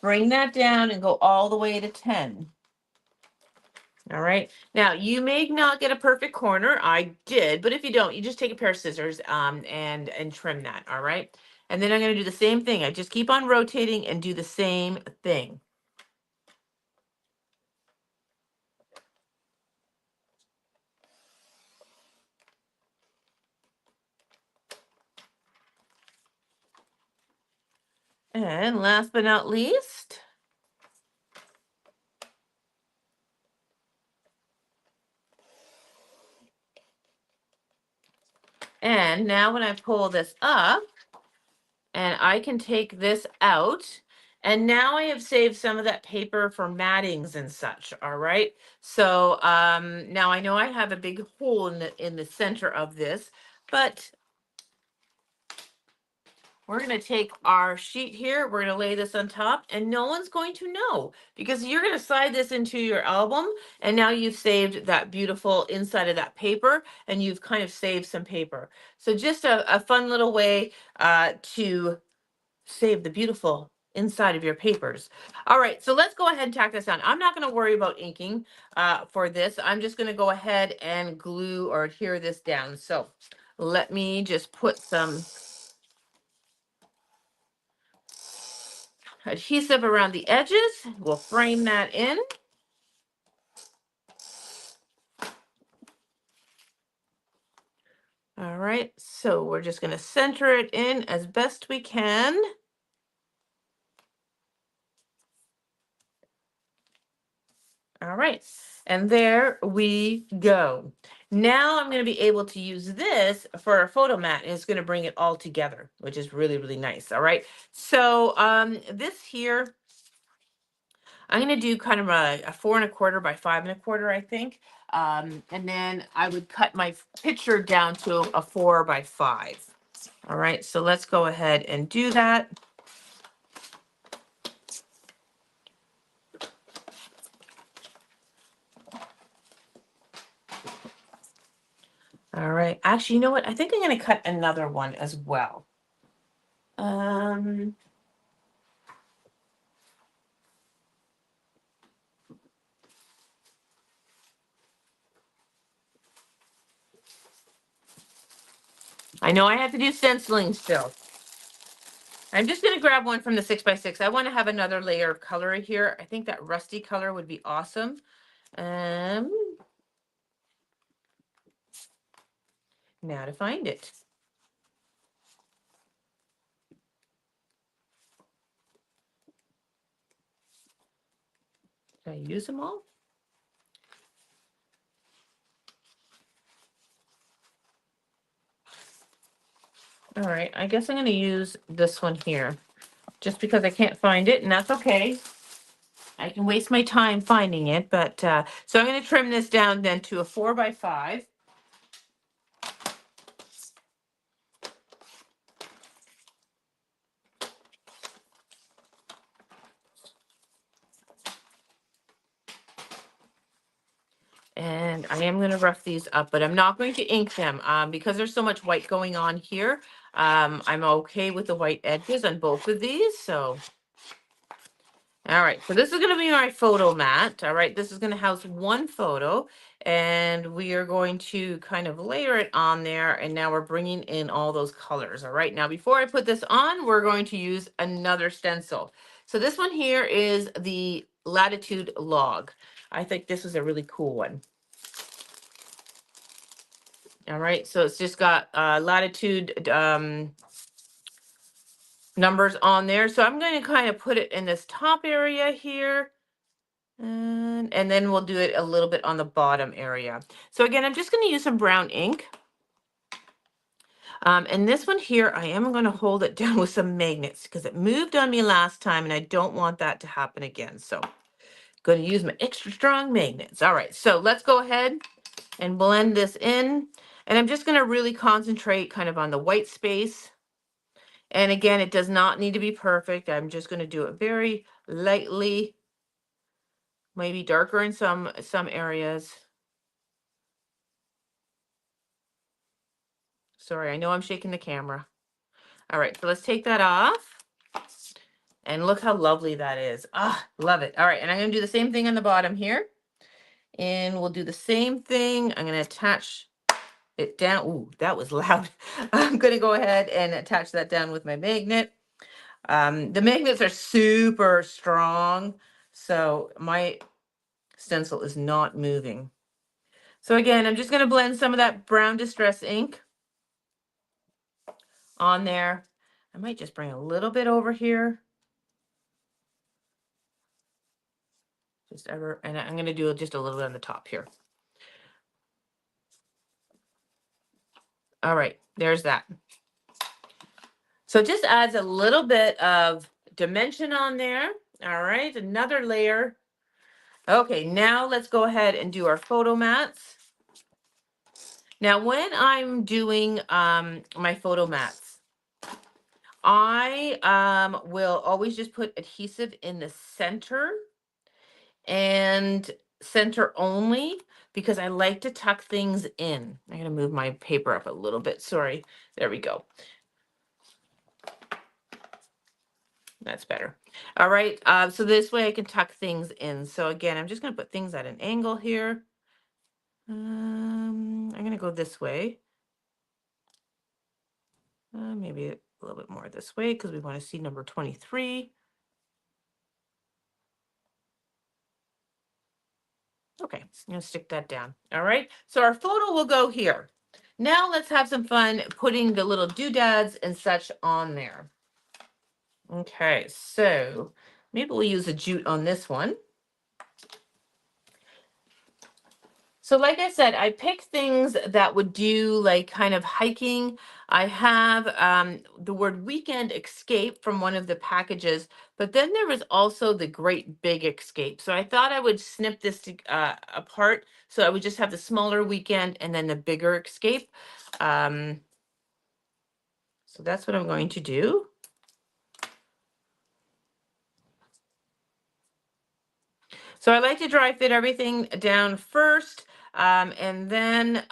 Bring that down and go all the way to 10. All right. Now you may not get a perfect corner. I did, but if you don't, you just take a pair of scissors and trim that. All right. And then I'm going to do the same thing. I just keep on rotating and do the same thing. And last but not least, and now when I pull this up, and I can take this out, and now I have saved some of that paper for mattings and such. All right. So now I know I have a big hole in the center of this, but we're going to take our sheet here. We're going to lay this on top, and no one's going to know because you're going to slide this into your album. And now you've saved that beautiful inside of that paper, and you've kind of saved some paper. So just a fun little way to save the beautiful inside of your papers. All right, so let's go ahead and tack this on. I'm not going to worry about inking for this. I'm just going to go ahead and glue or adhere this down. So let me just put some adhesive around the edges. We'll frame that in. All right, so we're just going to center it in as best we can. All right, and there we go. Now I'm going to be able to use this for a photo mat, and it's going to bring it all together, which is really, really nice. All right, so this here, I'm going to do kind of a 4¼ by 5¼ I think. And then I would cut my picture down to a 4 by 5. All right, so let's go ahead and do that. All right, actually, you know what? I think I'm going to cut another one as well. I know I have to do stenciling still. I'm just going to grab one from the 6x6. I want to have another layer of color here. I think that rusty color would be awesome. Now to find it. Did I use them all? All right, I guess I'm going to use this one here just because I can't find it, and that's okay. I can waste my time finding it, but so I'm going to trim this down then to a 4 by 5. And I am going to rough these up, but I'm not going to ink them because there's so much white going on here. I'm okay with the white edges on both of these. So, all right. So this is going to be my photo mat. All right. This is going to house one photo, and we are going to kind of layer it on there. And now we're bringing in all those colors. All right. Now, before I put this on, we're going to use another stencil. So this one here is the Latitude Log. I think this is a really cool one. All right, so it's just got latitude numbers on there. So I'm going to kind of put it in this top area here. And then we'll do it a little bit on the bottom area. So again, I'm just going to use some brown ink. And this one here, I am going to hold it down with some magnets because it moved on me last time and I don't want that to happen again. So I'm going to use my extra strong magnets. All right, so let's go ahead and blend this in. And I'm just going to really concentrate kind of on the white space. And again, it does not need to be perfect. I'm just going to do it very lightly, maybe darker in some areas. Sorry, I know I'm shaking the camera. All right, so let's take that off. And look how lovely that is. Ah, love it. All right, and I'm going to do the same thing on the bottom here. And we'll do the same thing. I'm going to attach it down. Ooh, that was loud. I'm going to go ahead and attach that down with my magnet. The magnets are super strong, so my stencil is not moving. So again, I'm just going to blend some of that brown distress ink on there. I might just bring a little bit over here. And I'm going to do just a little bit on the top here. All right, there's that. So it just adds a little bit of dimension on there. All right, another layer. Okay, now let's go ahead and do our photo mats. Now, when I'm doing my photo mats, I will always just put adhesive in the center and center only, because I like to tuck things in. I'm going to move my paper up a little bit. Sorry. There we go. That's better. All right. So this way I can tuck things in. So again, I'm just going to put things at an angle here. I'm going to go this way. Maybe a little bit more this way because we want to see number 23. Okay, I'm going to stick that down. All right. So our photo will go here. Now let's have some fun putting the little doodads and such on there. Okay, so maybe we'll use a jute on this one. So like I said, I picked things that would do like kind of hiking. I have the word weekend escape from one of the packages, but then there was also the great big escape. So I thought I would snip this apart. So I would just have the smaller weekend and then the bigger escape. So that's what I'm going to do. So I like to dry fit everything down first, and then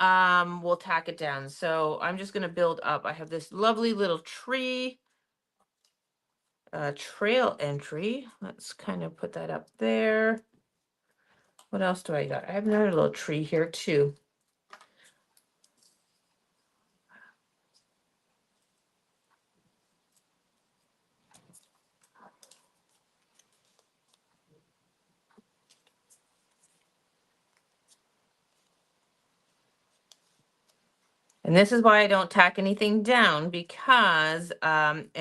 we'll tack it down. So I'm just going to build up. I have this lovely little tree trail entry. Let's kind of put that up there. What else do I got? I have another little tree here too. And this is why I don't tack anything down, because and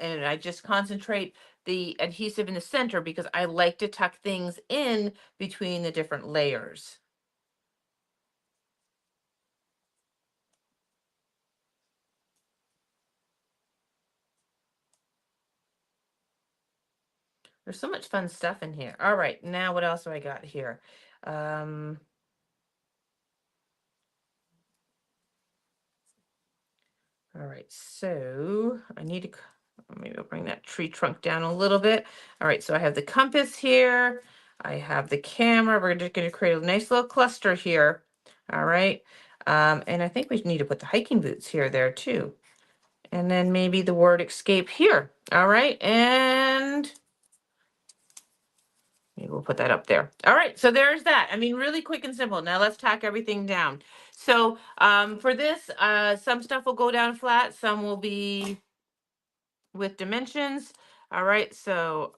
I just concentrate the adhesive in the center because I like to tuck things in between the different layers. There's so much fun stuff in here. All right, now what else do I got here? All right, so I need to, maybe I'll bring that tree trunk down a little bit. All right, so I have the compass here. I have the camera. We're just going to create a nice little cluster here. All right, and I think we need to put the hiking boots here, there too. And then maybe the word escape here. All right, and maybe we'll put that up there. All right, so there's that. I mean, really quick and simple. Now let's tack everything down. So for this, some stuff will go down flat, some will be with dimensions. All right, so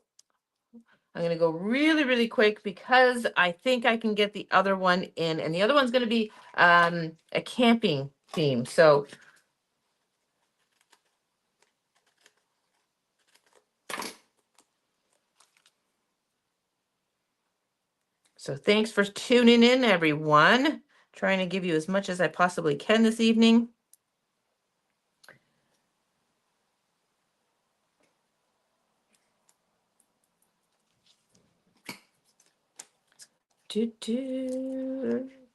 I'm gonna go really, really quick because I think I can get the other one in, and the other one's gonna be a camping theme. So thanks for tuning in, everyone. Trying to give you as much as I possibly can this evening.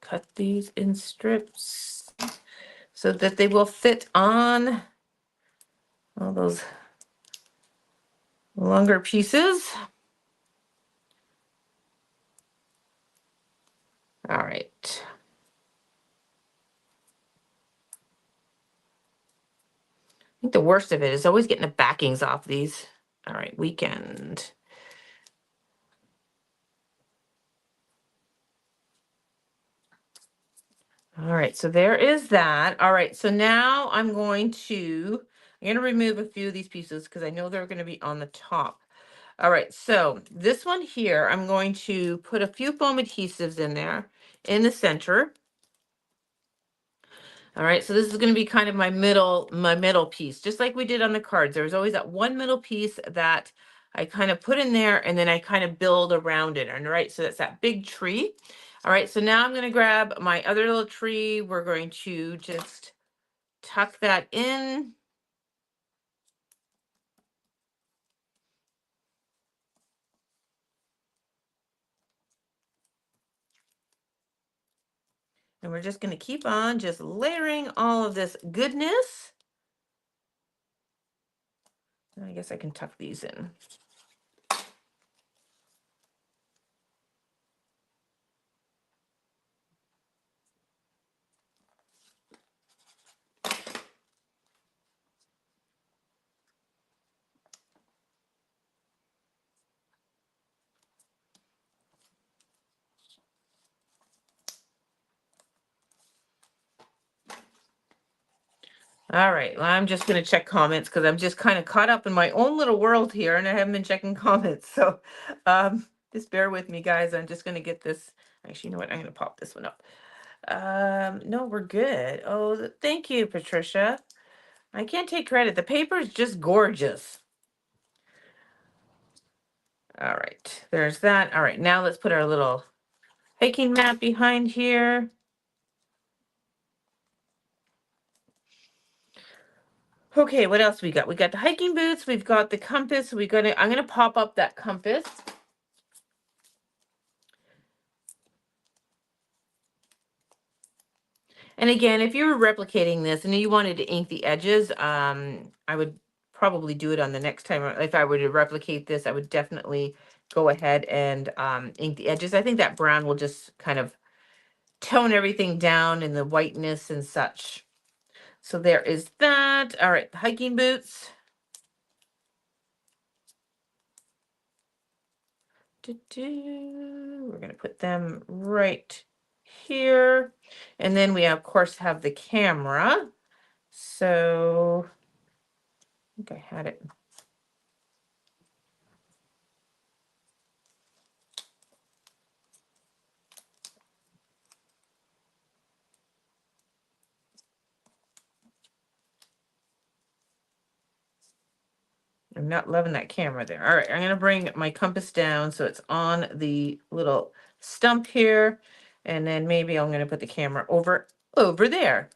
Cut these in strips so that they will fit on all those longer pieces. All right. I think the worst of it is always getting the backings off these. All right, weekend. All right, so there is that. All right, so now I'm going to remove a few of these pieces because I know they're going to be on the top. All right, so this one here, I'm going to put a few foam adhesives in there in the center. All right, so this is going to be kind of my middle piece, just like we did on the cards. There was always that one middle piece that I kind of put in there, and then I kind of build around it. All right, so that's that big tree. All right, so now I'm going to grab my other little tree. We're going to just tuck that in. And we're just going to keep on just layering all of this goodness. I guess I can tuck these in. All right, well, I'm just going to check comments because I'm just kind of caught up in my own little world here and I haven't been checking comments. So just bear with me, guys. I'm just going to get this. Actually, you know what? I'm going to pop this one up. No, we're good. Oh, thank you, Patricia. I can't take credit. The paper is just gorgeous. All right, there's that. All right, now let's put our little hiking map behind here. Okay, what else we got? We got the hiking boots. We've got the compass. I'm gonna pop up that compass. And again, if you were replicating this and you wanted to ink the edges, I would probably do it on the next time. If I were to replicate this, I would definitely go ahead and ink the edges. I think that brown will just kind of tone everything down in the whiteness and such. So there is that. All right, the hiking boots. We're going to put them right here. And then we, of course, have the camera. So I think I had it. I'm not loving that camera there. All right, I'm going to bring my compass down so it's on the little stump here. And then maybe I'm going to put the camera over there.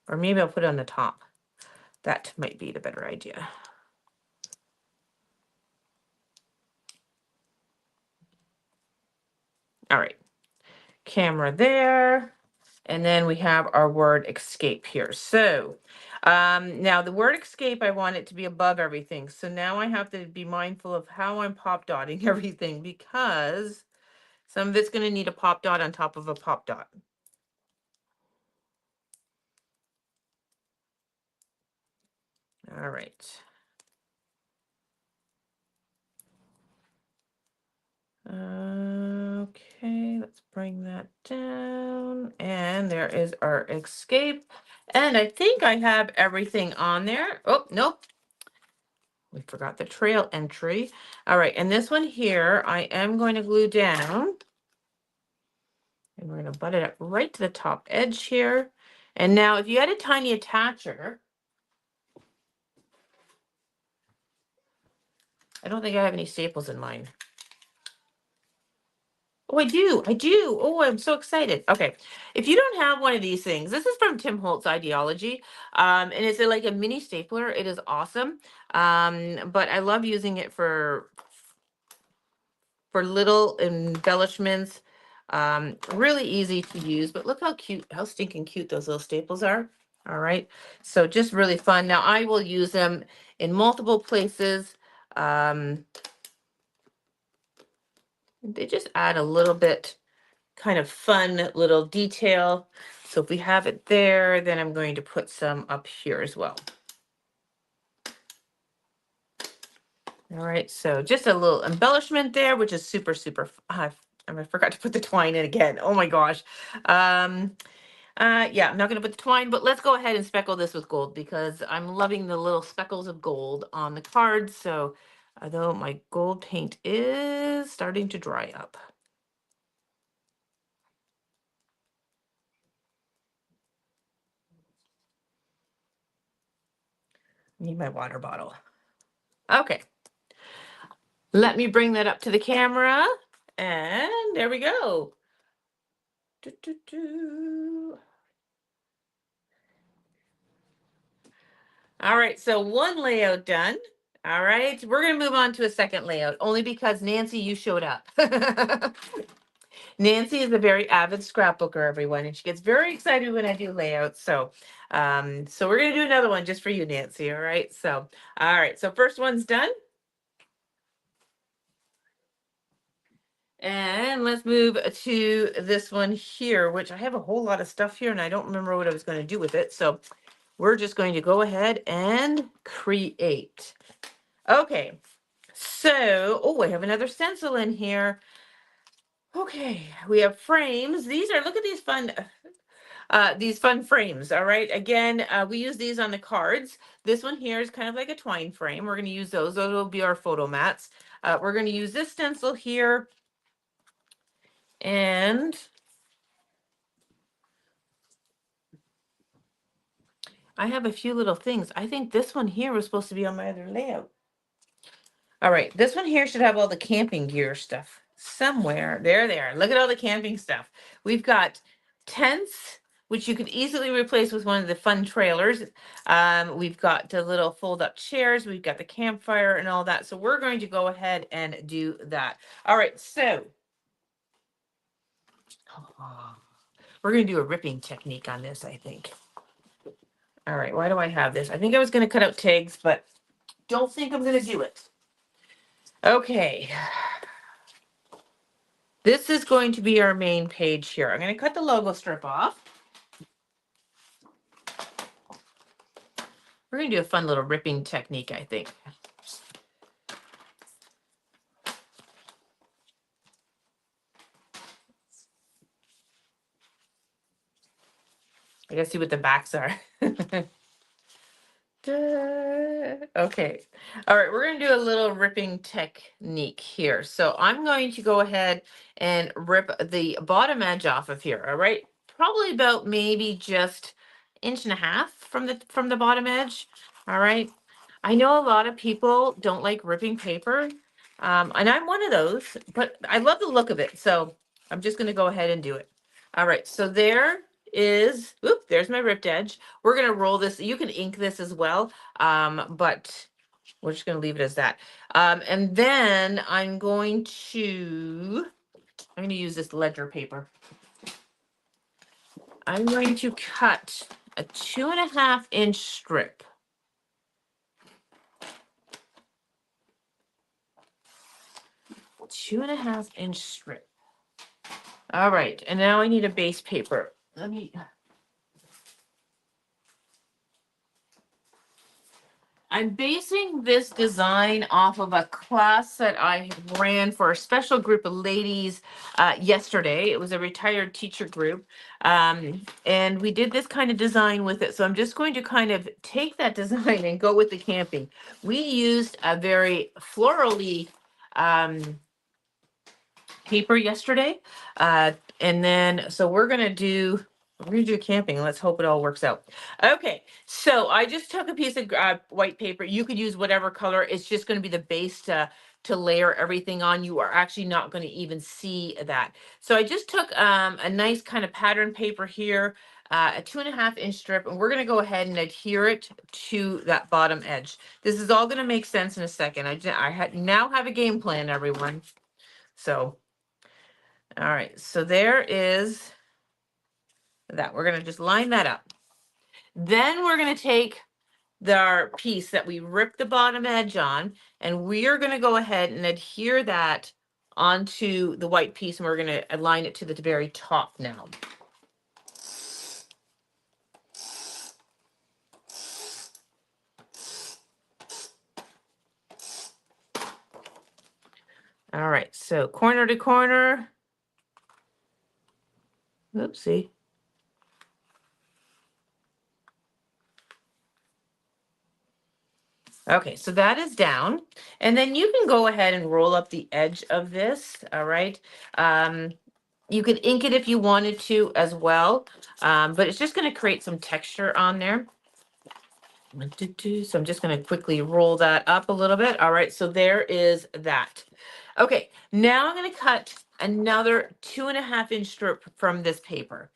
Or maybe I'll put it on the top. That might be the better idea. All right, camera there. And then we have our word escape here. So now the word escape, I want it to be above everything. So now I have to be mindful of how I'm pop dotting everything because some of it's going to need a pop dot on top of a pop dot. All right. Okay, let's bring that down. And there is our escape. And I think I have everything on there. Oh, nope. We forgot the trail entry. All right, and this one here, I am going to glue down. And we're going to butt it up right to the top edge here. And now if you had a tiny attacher, I don't think I have any staples in mine. Oh, I do. I do. Oh, I'm so excited. Okay. If you don't have one of these things, this is from Tim Holtz Ideology. And it's like a mini stapler. It is awesome. But I love using it for little embellishments. Really easy to use, but look how cute, how stinking cute those little staples are. All right. So just really fun. Now I will use them in multiple places. They just add a little bit kind of fun little detail. So if we have it there, then I'm going to put some up here as well. All right, so just a little embellishment there, which is super, super, I forgot to put the twine in again. Oh my gosh. Yeah, I'm not gonna put the twine, but let's go ahead and speckle this with gold because I'm loving the little speckles of gold on the cards. So although my gold paint is starting to dry up. Need my water bottle. Okay. Let me bring that up to the camera. And there we go. All right, so one layout done. All right, we're going to move on to a second layout, only because Nancy, you showed up. Nancy is a very avid scrapbooker, everyone, and she gets very excited when I do layouts. So we're going to do another one just for you, Nancy. All right, so first one's done. And let's move to this one here, which I have a whole lot of stuff here and I don't remember what I was going to do with it. So we're just going to go ahead and create. Okay, so, oh, I have another stencil in here. Okay, we have frames. Look at these fun frames. All right, again, we use these on the cards. This one here is kind of like a twine frame. We're going to use those. Those will be our photo mats. We're going to use this stencil here. And I have a few little things. I think this one here was supposed to be on my other layout. All right, this one here should have all the camping gear stuff somewhere. There they are. Look at all the camping stuff. We've got tents, which you could easily replace with one of the fun trailers. We've got the little fold-up chairs. We've got the campfire and all that. So we're going to go ahead and do that. All right, so we're going to do a ripping technique on this, I think. All right, why do I have this? I think I was going to cut out tags, but don't think I'm going to do it. Okay. This is going to be our main page here. I'm going to cut the logo strip off. We're going to do a fun little ripping technique, I think. I gotta see what the backs are. Okay. All right, we're going to do a little ripping technique here. So I'm going to go ahead and rip the bottom edge off of here. All right. Probably about maybe just 1.5 inches from the bottom edge. All right. I know a lot of people don't like ripping paper. And I'm one of those, but I love the look of it. So I'm just going to go ahead and do it. All right. So there's my ripped edge. We're going to roll this. You can ink this as well. But we're just going to leave it as that. And then I'm going to use this ledger paper. I'm going to cut a 2.5-inch strip. A 2.5-inch strip. All right, and now I need a base paper. I'm basing this design off of a class that I ran for a special group of ladies yesterday. It was a retired teacher group. And we did this kind of design with it. So I'm just going to kind of take that design and go with the camping. We used a very florally paper yesterday. And then, so we're going to do camping. Let's hope it all works out. Okay, so I just took a piece of white paper. You could use whatever color. It's just going to be the base to layer everything on. You are actually not going to even see that. So I just took a nice kind of pattern paper here, a 2.5-inch strip, and we're going to go ahead and adhere it to that bottom edge. This is all going to make sense in a second. I now have a game plan, everyone. So, all right, so there is that. We're going to just line that up. Then we're going to take our piece that we ripped the bottom edge on, and we are going to go ahead and adhere that onto the white piece, and we're going to align it to the very top now. All right, so corner to corner. Oopsie. Okay, so that is down. And then you can go ahead and roll up the edge of this, all right? You could ink it if you wanted to as well, but it's just going to create some texture on there. So I'm just going to quickly roll that up a little bit. All right, so there is that. Okay, now I'm going to cut another 2.5-inch strip from this paper.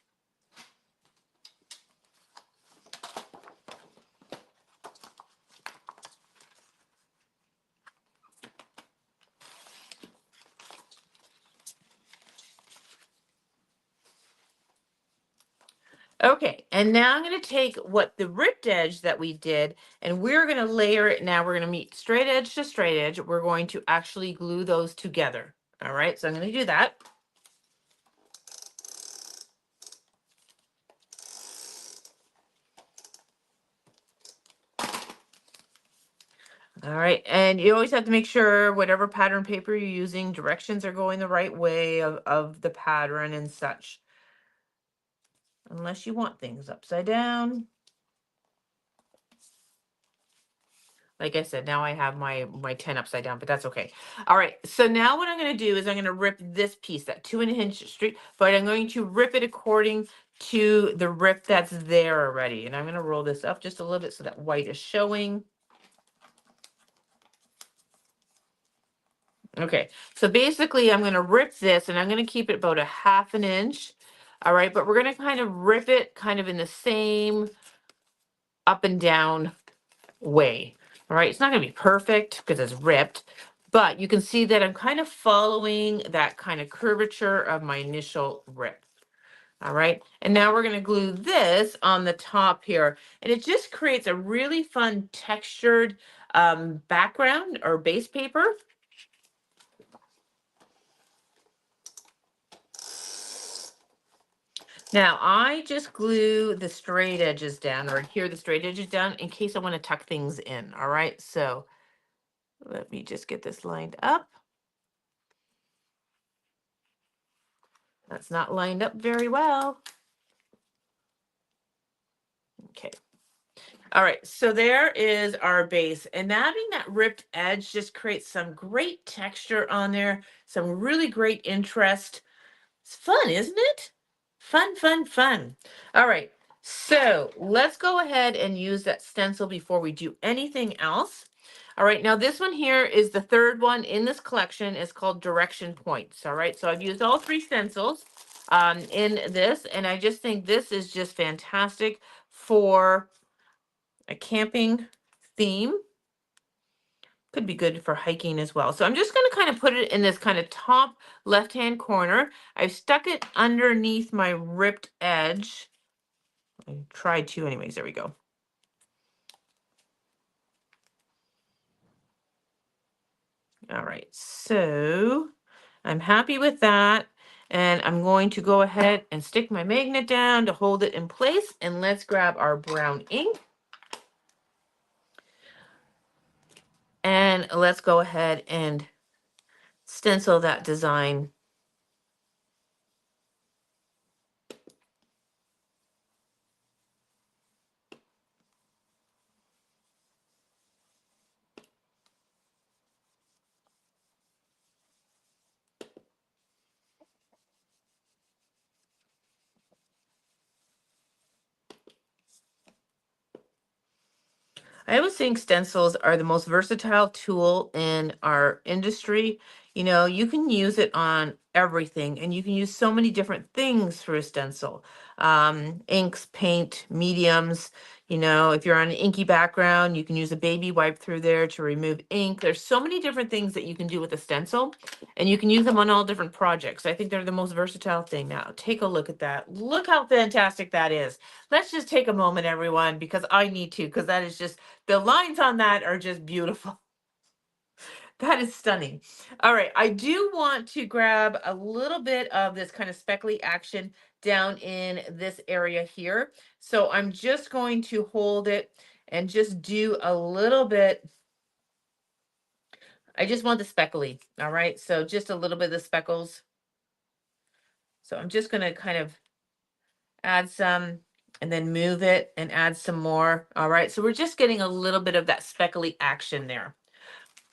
Okay, and now I'm going to take what the ripped edge that we did, and we're going to layer it. Now we're going to meet straight edge to straight edge. We're going to actually glue those together. All right, so I'm going to do that. All right, and you always have to make sure whatever pattern paper you're using, directions are going the right way of the pattern and such. Unless you want things upside down. Like I said, now I have my 10 upside down, but that's okay. All right, so now what I'm going to do is I'm going to rip this piece, that 2.5-inch strip, but I'm going to rip it according to the rip that's there already. And I'm going to roll this up just a little bit so that white is showing. Okay, so basically I'm going to rip this and I'm going to keep it about 1/2 inch. All right, but we're going to kind of rip it kind of in the same up and down way. All right, it's not going to be perfect because it's ripped, but you can see that I'm kind of following that kind of curvature of my initial rip. All right, and now we're going to glue this on the top here, and it just creates a really fun textured background or base paper. Now I just glue the straight edges down, or adhere the straight edges down in case I want to tuck things in. All right, so let me just get this lined up. That's not lined up very well. Okay. All right, so there is our base, and having that ripped edge just creates some great texture on there, some really great interest. It's fun, isn't it? Fun, fun, fun. All right, so let's go ahead and use that stencil before we do anything else. All right, now this one here is the third one in this collection. It's called Direction Points. All right, so I've used all 3 stencils in this, and I just think this is just fantastic for a camping theme. Could be good for hiking as well. So I'm just going to kind of put it in this kind of top left-hand corner. I've stuck it underneath my ripped edge. I tried to anyways. There we go. All right, so I'm happy with that. And I'm going to go ahead and stick my magnet down to hold it in place. And let's grab our brown ink. And let's go ahead and stencil that design. I always think stencils are the most versatile tool in our industry. You know, you can use it on everything, and you can use so many different things through a stencil. Inks, paint, mediums. You know, if you're on an inky background, you can use a baby wipe through there to remove ink. There's so many different things that you can do with a stencil, and you can use them on all different projects. I think they're the most versatile thing. Now, take a look at that. Look how fantastic that is. Let's just take a moment, everyone, because I need to, because that is just the lines on that are just beautiful. That is stunning. All right, I do want to grab a little bit of this kind of speckly action down in this area here. So I'm just going to hold it and just do a little bit. I just want the speckly, all right? So just a little bit of the speckles. So I'm just gonna kind of add some and then move it and add some more. All right, so we're just getting a little bit of that speckly action there.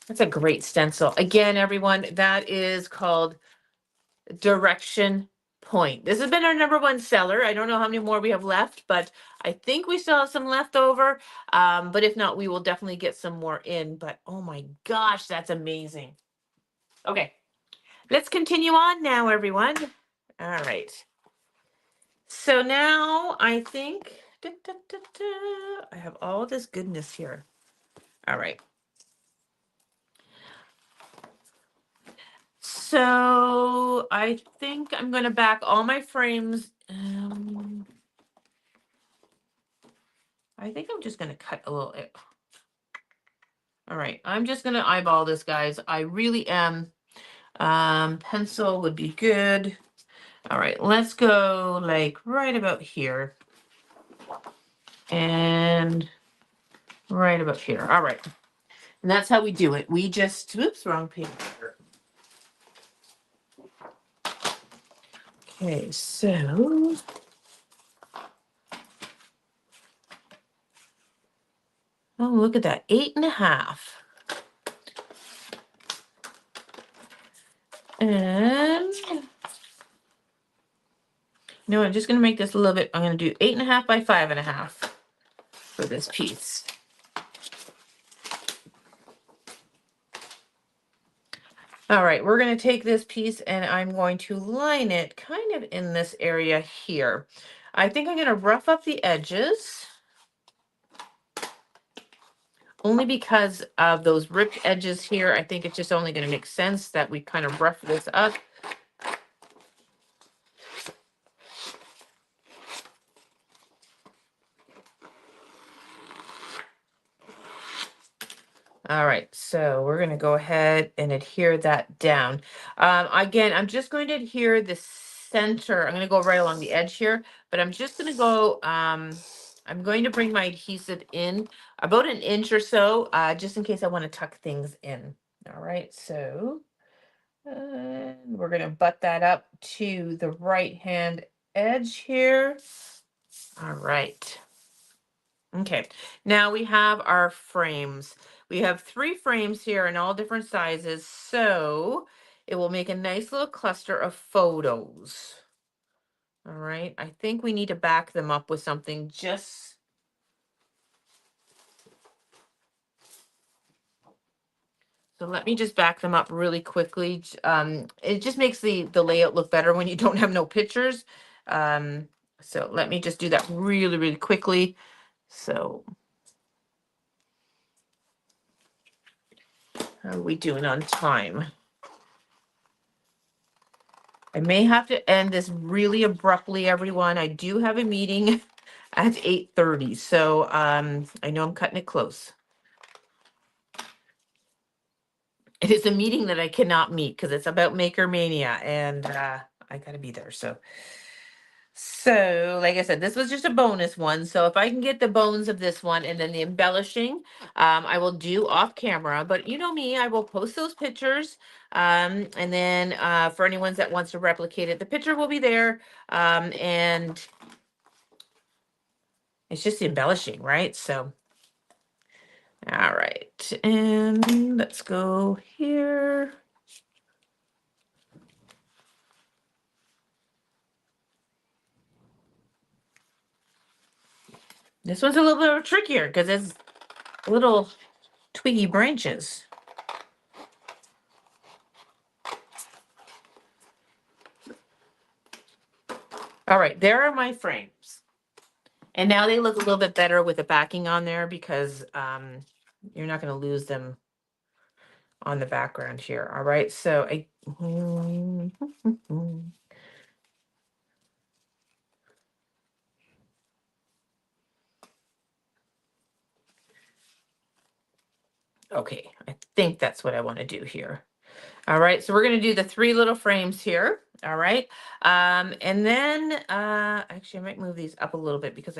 That's a great stencil. Again, everyone, that is called Direction point. This has been our #1 seller. I don't know how many more we have left, but I think we still have some left over. But if not, we will definitely get some more in. But oh my gosh, that's amazing. Okay, let's continue on now, everyone. All right. So now I think I have all this goodness here. All right. So I think I'm going to back all my frames. I think I'm just going to cut a little. All right. I'm just going to eyeball this, guys. I really am. Pencil would be good. All right. Let's go like right about here. And right about here. All right. And that's how we do it. We just, oops, wrong paper. Okay, so oh, look at that, 8.5. And no, I'm just gonna make this a little bit. I'm gonna do 8.5 by 5.5 for this piece. All right, we're gonna take this piece and I'm going to line it kind of in this area here. I think I'm gonna rough up the edges. Only because of those ripped edges here, I think it's just only going to make sense that we kind of rough this up. All right, so we're going to go ahead and adhere that down. Again, I'm just going to adhere the center. I'm going to go right along the edge here, but I'm just going to go, I'm going to bring my adhesive in about 1 inch or so, just in case I want to tuck things in. All right, so we're going to butt that up to the right hand edge here. All right. Okay, now we have our frames. We have 3 frames here in all different sizes, so it will make a nice little cluster of photos. All right, I think we need to back them up with something just. So let me just back them up really quickly. It just makes the layout look better when you don't have no pictures. So let me just do that really, really quickly. So how are we doing on time? I may have to end this really abruptly, everyone. I do have a meeting at 8:30, so I know I'm cutting it close. It is a meeting that I cannot meet because it's about Maker Mania, and I gotta be there. So, like I said, this was just a bonus one. So if I can get the bones of this one and then the embellishing, I will do off camera. But you know me, I will post those pictures. And then for anyone that wants to replicate it, the picture will be there. And it's just embellishing, right? So, all right. And let's go here. This one's a little bit trickier because it's little twiggy branches. All right, there are my frames. And now they look a little bit better with the backing on there because you're not going to lose them on the background here. All right, so I. Okay, I think that's what I want to do here. All right, so we're going to do the 3 little frames here. All right, and then actually I might move these up a little bit because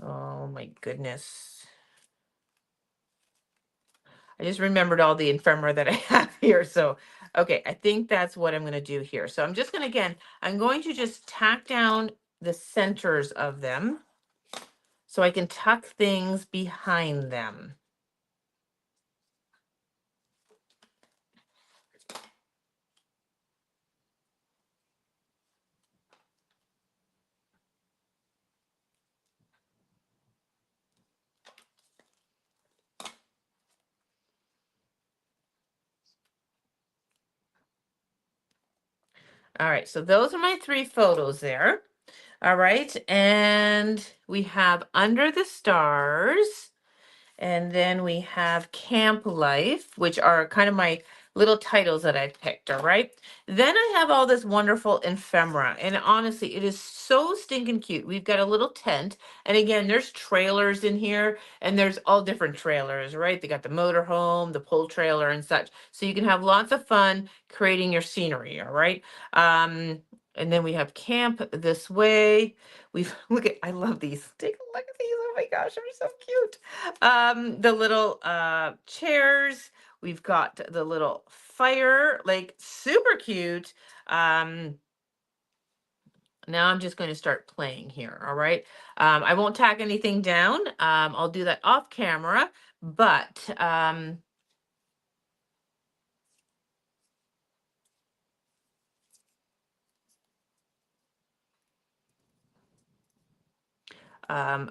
oh my goodness. I just remembered all the ephemera that I have here. So, okay, I think that's what I'm going to do here. So I'm just going to, again, I'm going to just tack down the centers of them so I can tuck things behind them. All right, so those are my 3 photos there. All right, and we have Under the Stars. And then we have Camp Life, which are kind of my little titles that I picked, all right? Then I have all this wonderful ephemera, and honestly, it is so stinking cute. We've got a little tent, and again, there's trailers in here, and there's all different trailers, right? They got the motorhome, the pull trailer, and such. So you can have lots of fun creating your scenery, all right? And then we have Camp This Way. We've look at I love these. Take a look at these. Oh my gosh, they're so cute. The little chairs. We've got the little fire, like super cute. Um, now I'm just going to start playing here. All right. I won't tack anything down. I'll do that off camera, but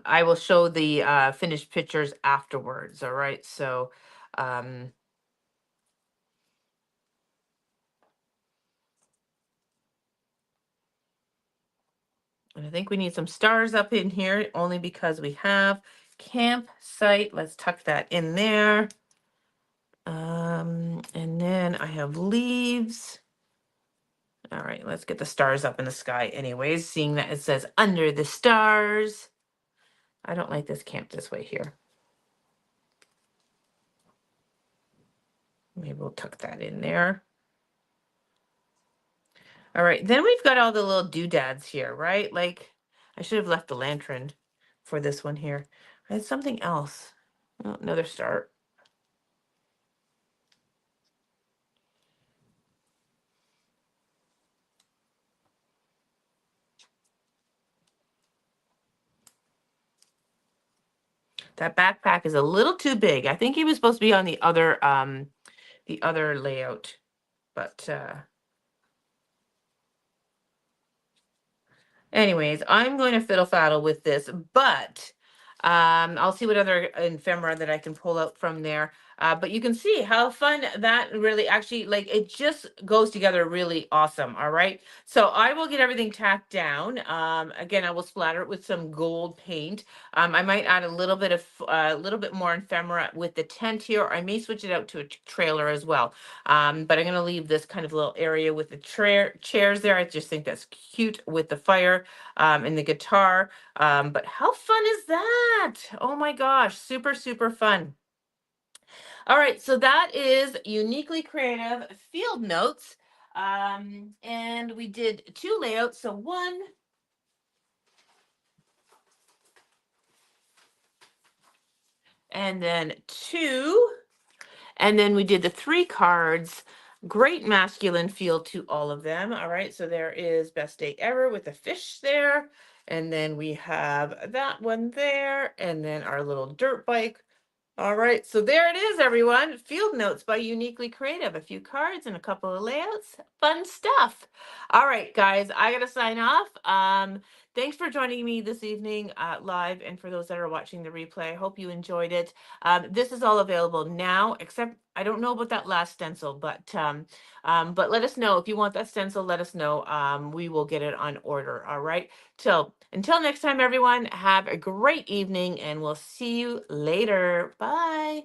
I will show the finished pictures afterwards. All right. So um, and I think we need some stars up in here only because we have campsite. Let's tuck that in there. And then I have leaves. All right, let's get the stars up in the sky anyways, seeing that it says under the stars. I don't like this Camp This Way here. Maybe we'll tuck that in there. All right, then we've got all the little doodads here, right? Like, I should have left the lantern for this one here. I had something else. Oh, another star. That backpack is a little too big. I think he was supposed to be on the other layout, but anyways, I'm going to fiddle faddle with this, but I'll see what other ephemera that I can pull out from there. But you can see how fun that really actually, like, it just goes together really awesome. All right. So I will get everything tacked down. Again, I will splatter it with some gold paint. I might add a little bit more ephemera with the tent here. Or I may switch it out to a trailer as well. But I'm going to leave this kind of little area with the chairs there. I just think that's cute with the fire and the guitar. But how fun is that? Oh my gosh, super, super fun. All right, so that is Uniquely Creative Field Notes. And we did 2 layouts. So 1, and then 2. And then we did the 3 cards. Great masculine feel to all of them. All right, so there is Best Day Ever with the fish there. And then we have that one there. And then our little dirt bike. All right, so there it is, everyone. Field Notes by Uniquely Creative. A few cards and a couple of layouts. Fun stuff. All right, guys, I gotta sign off. Thanks for joining me this evening live, and for those that are watching the replay, I hope you enjoyed it. This is all available now, except I don't know about that last stencil, but let us know if you want that stencil. Let us know. We will get it on order. All right. So until next time, everyone, have a great evening and we'll see you later. Bye.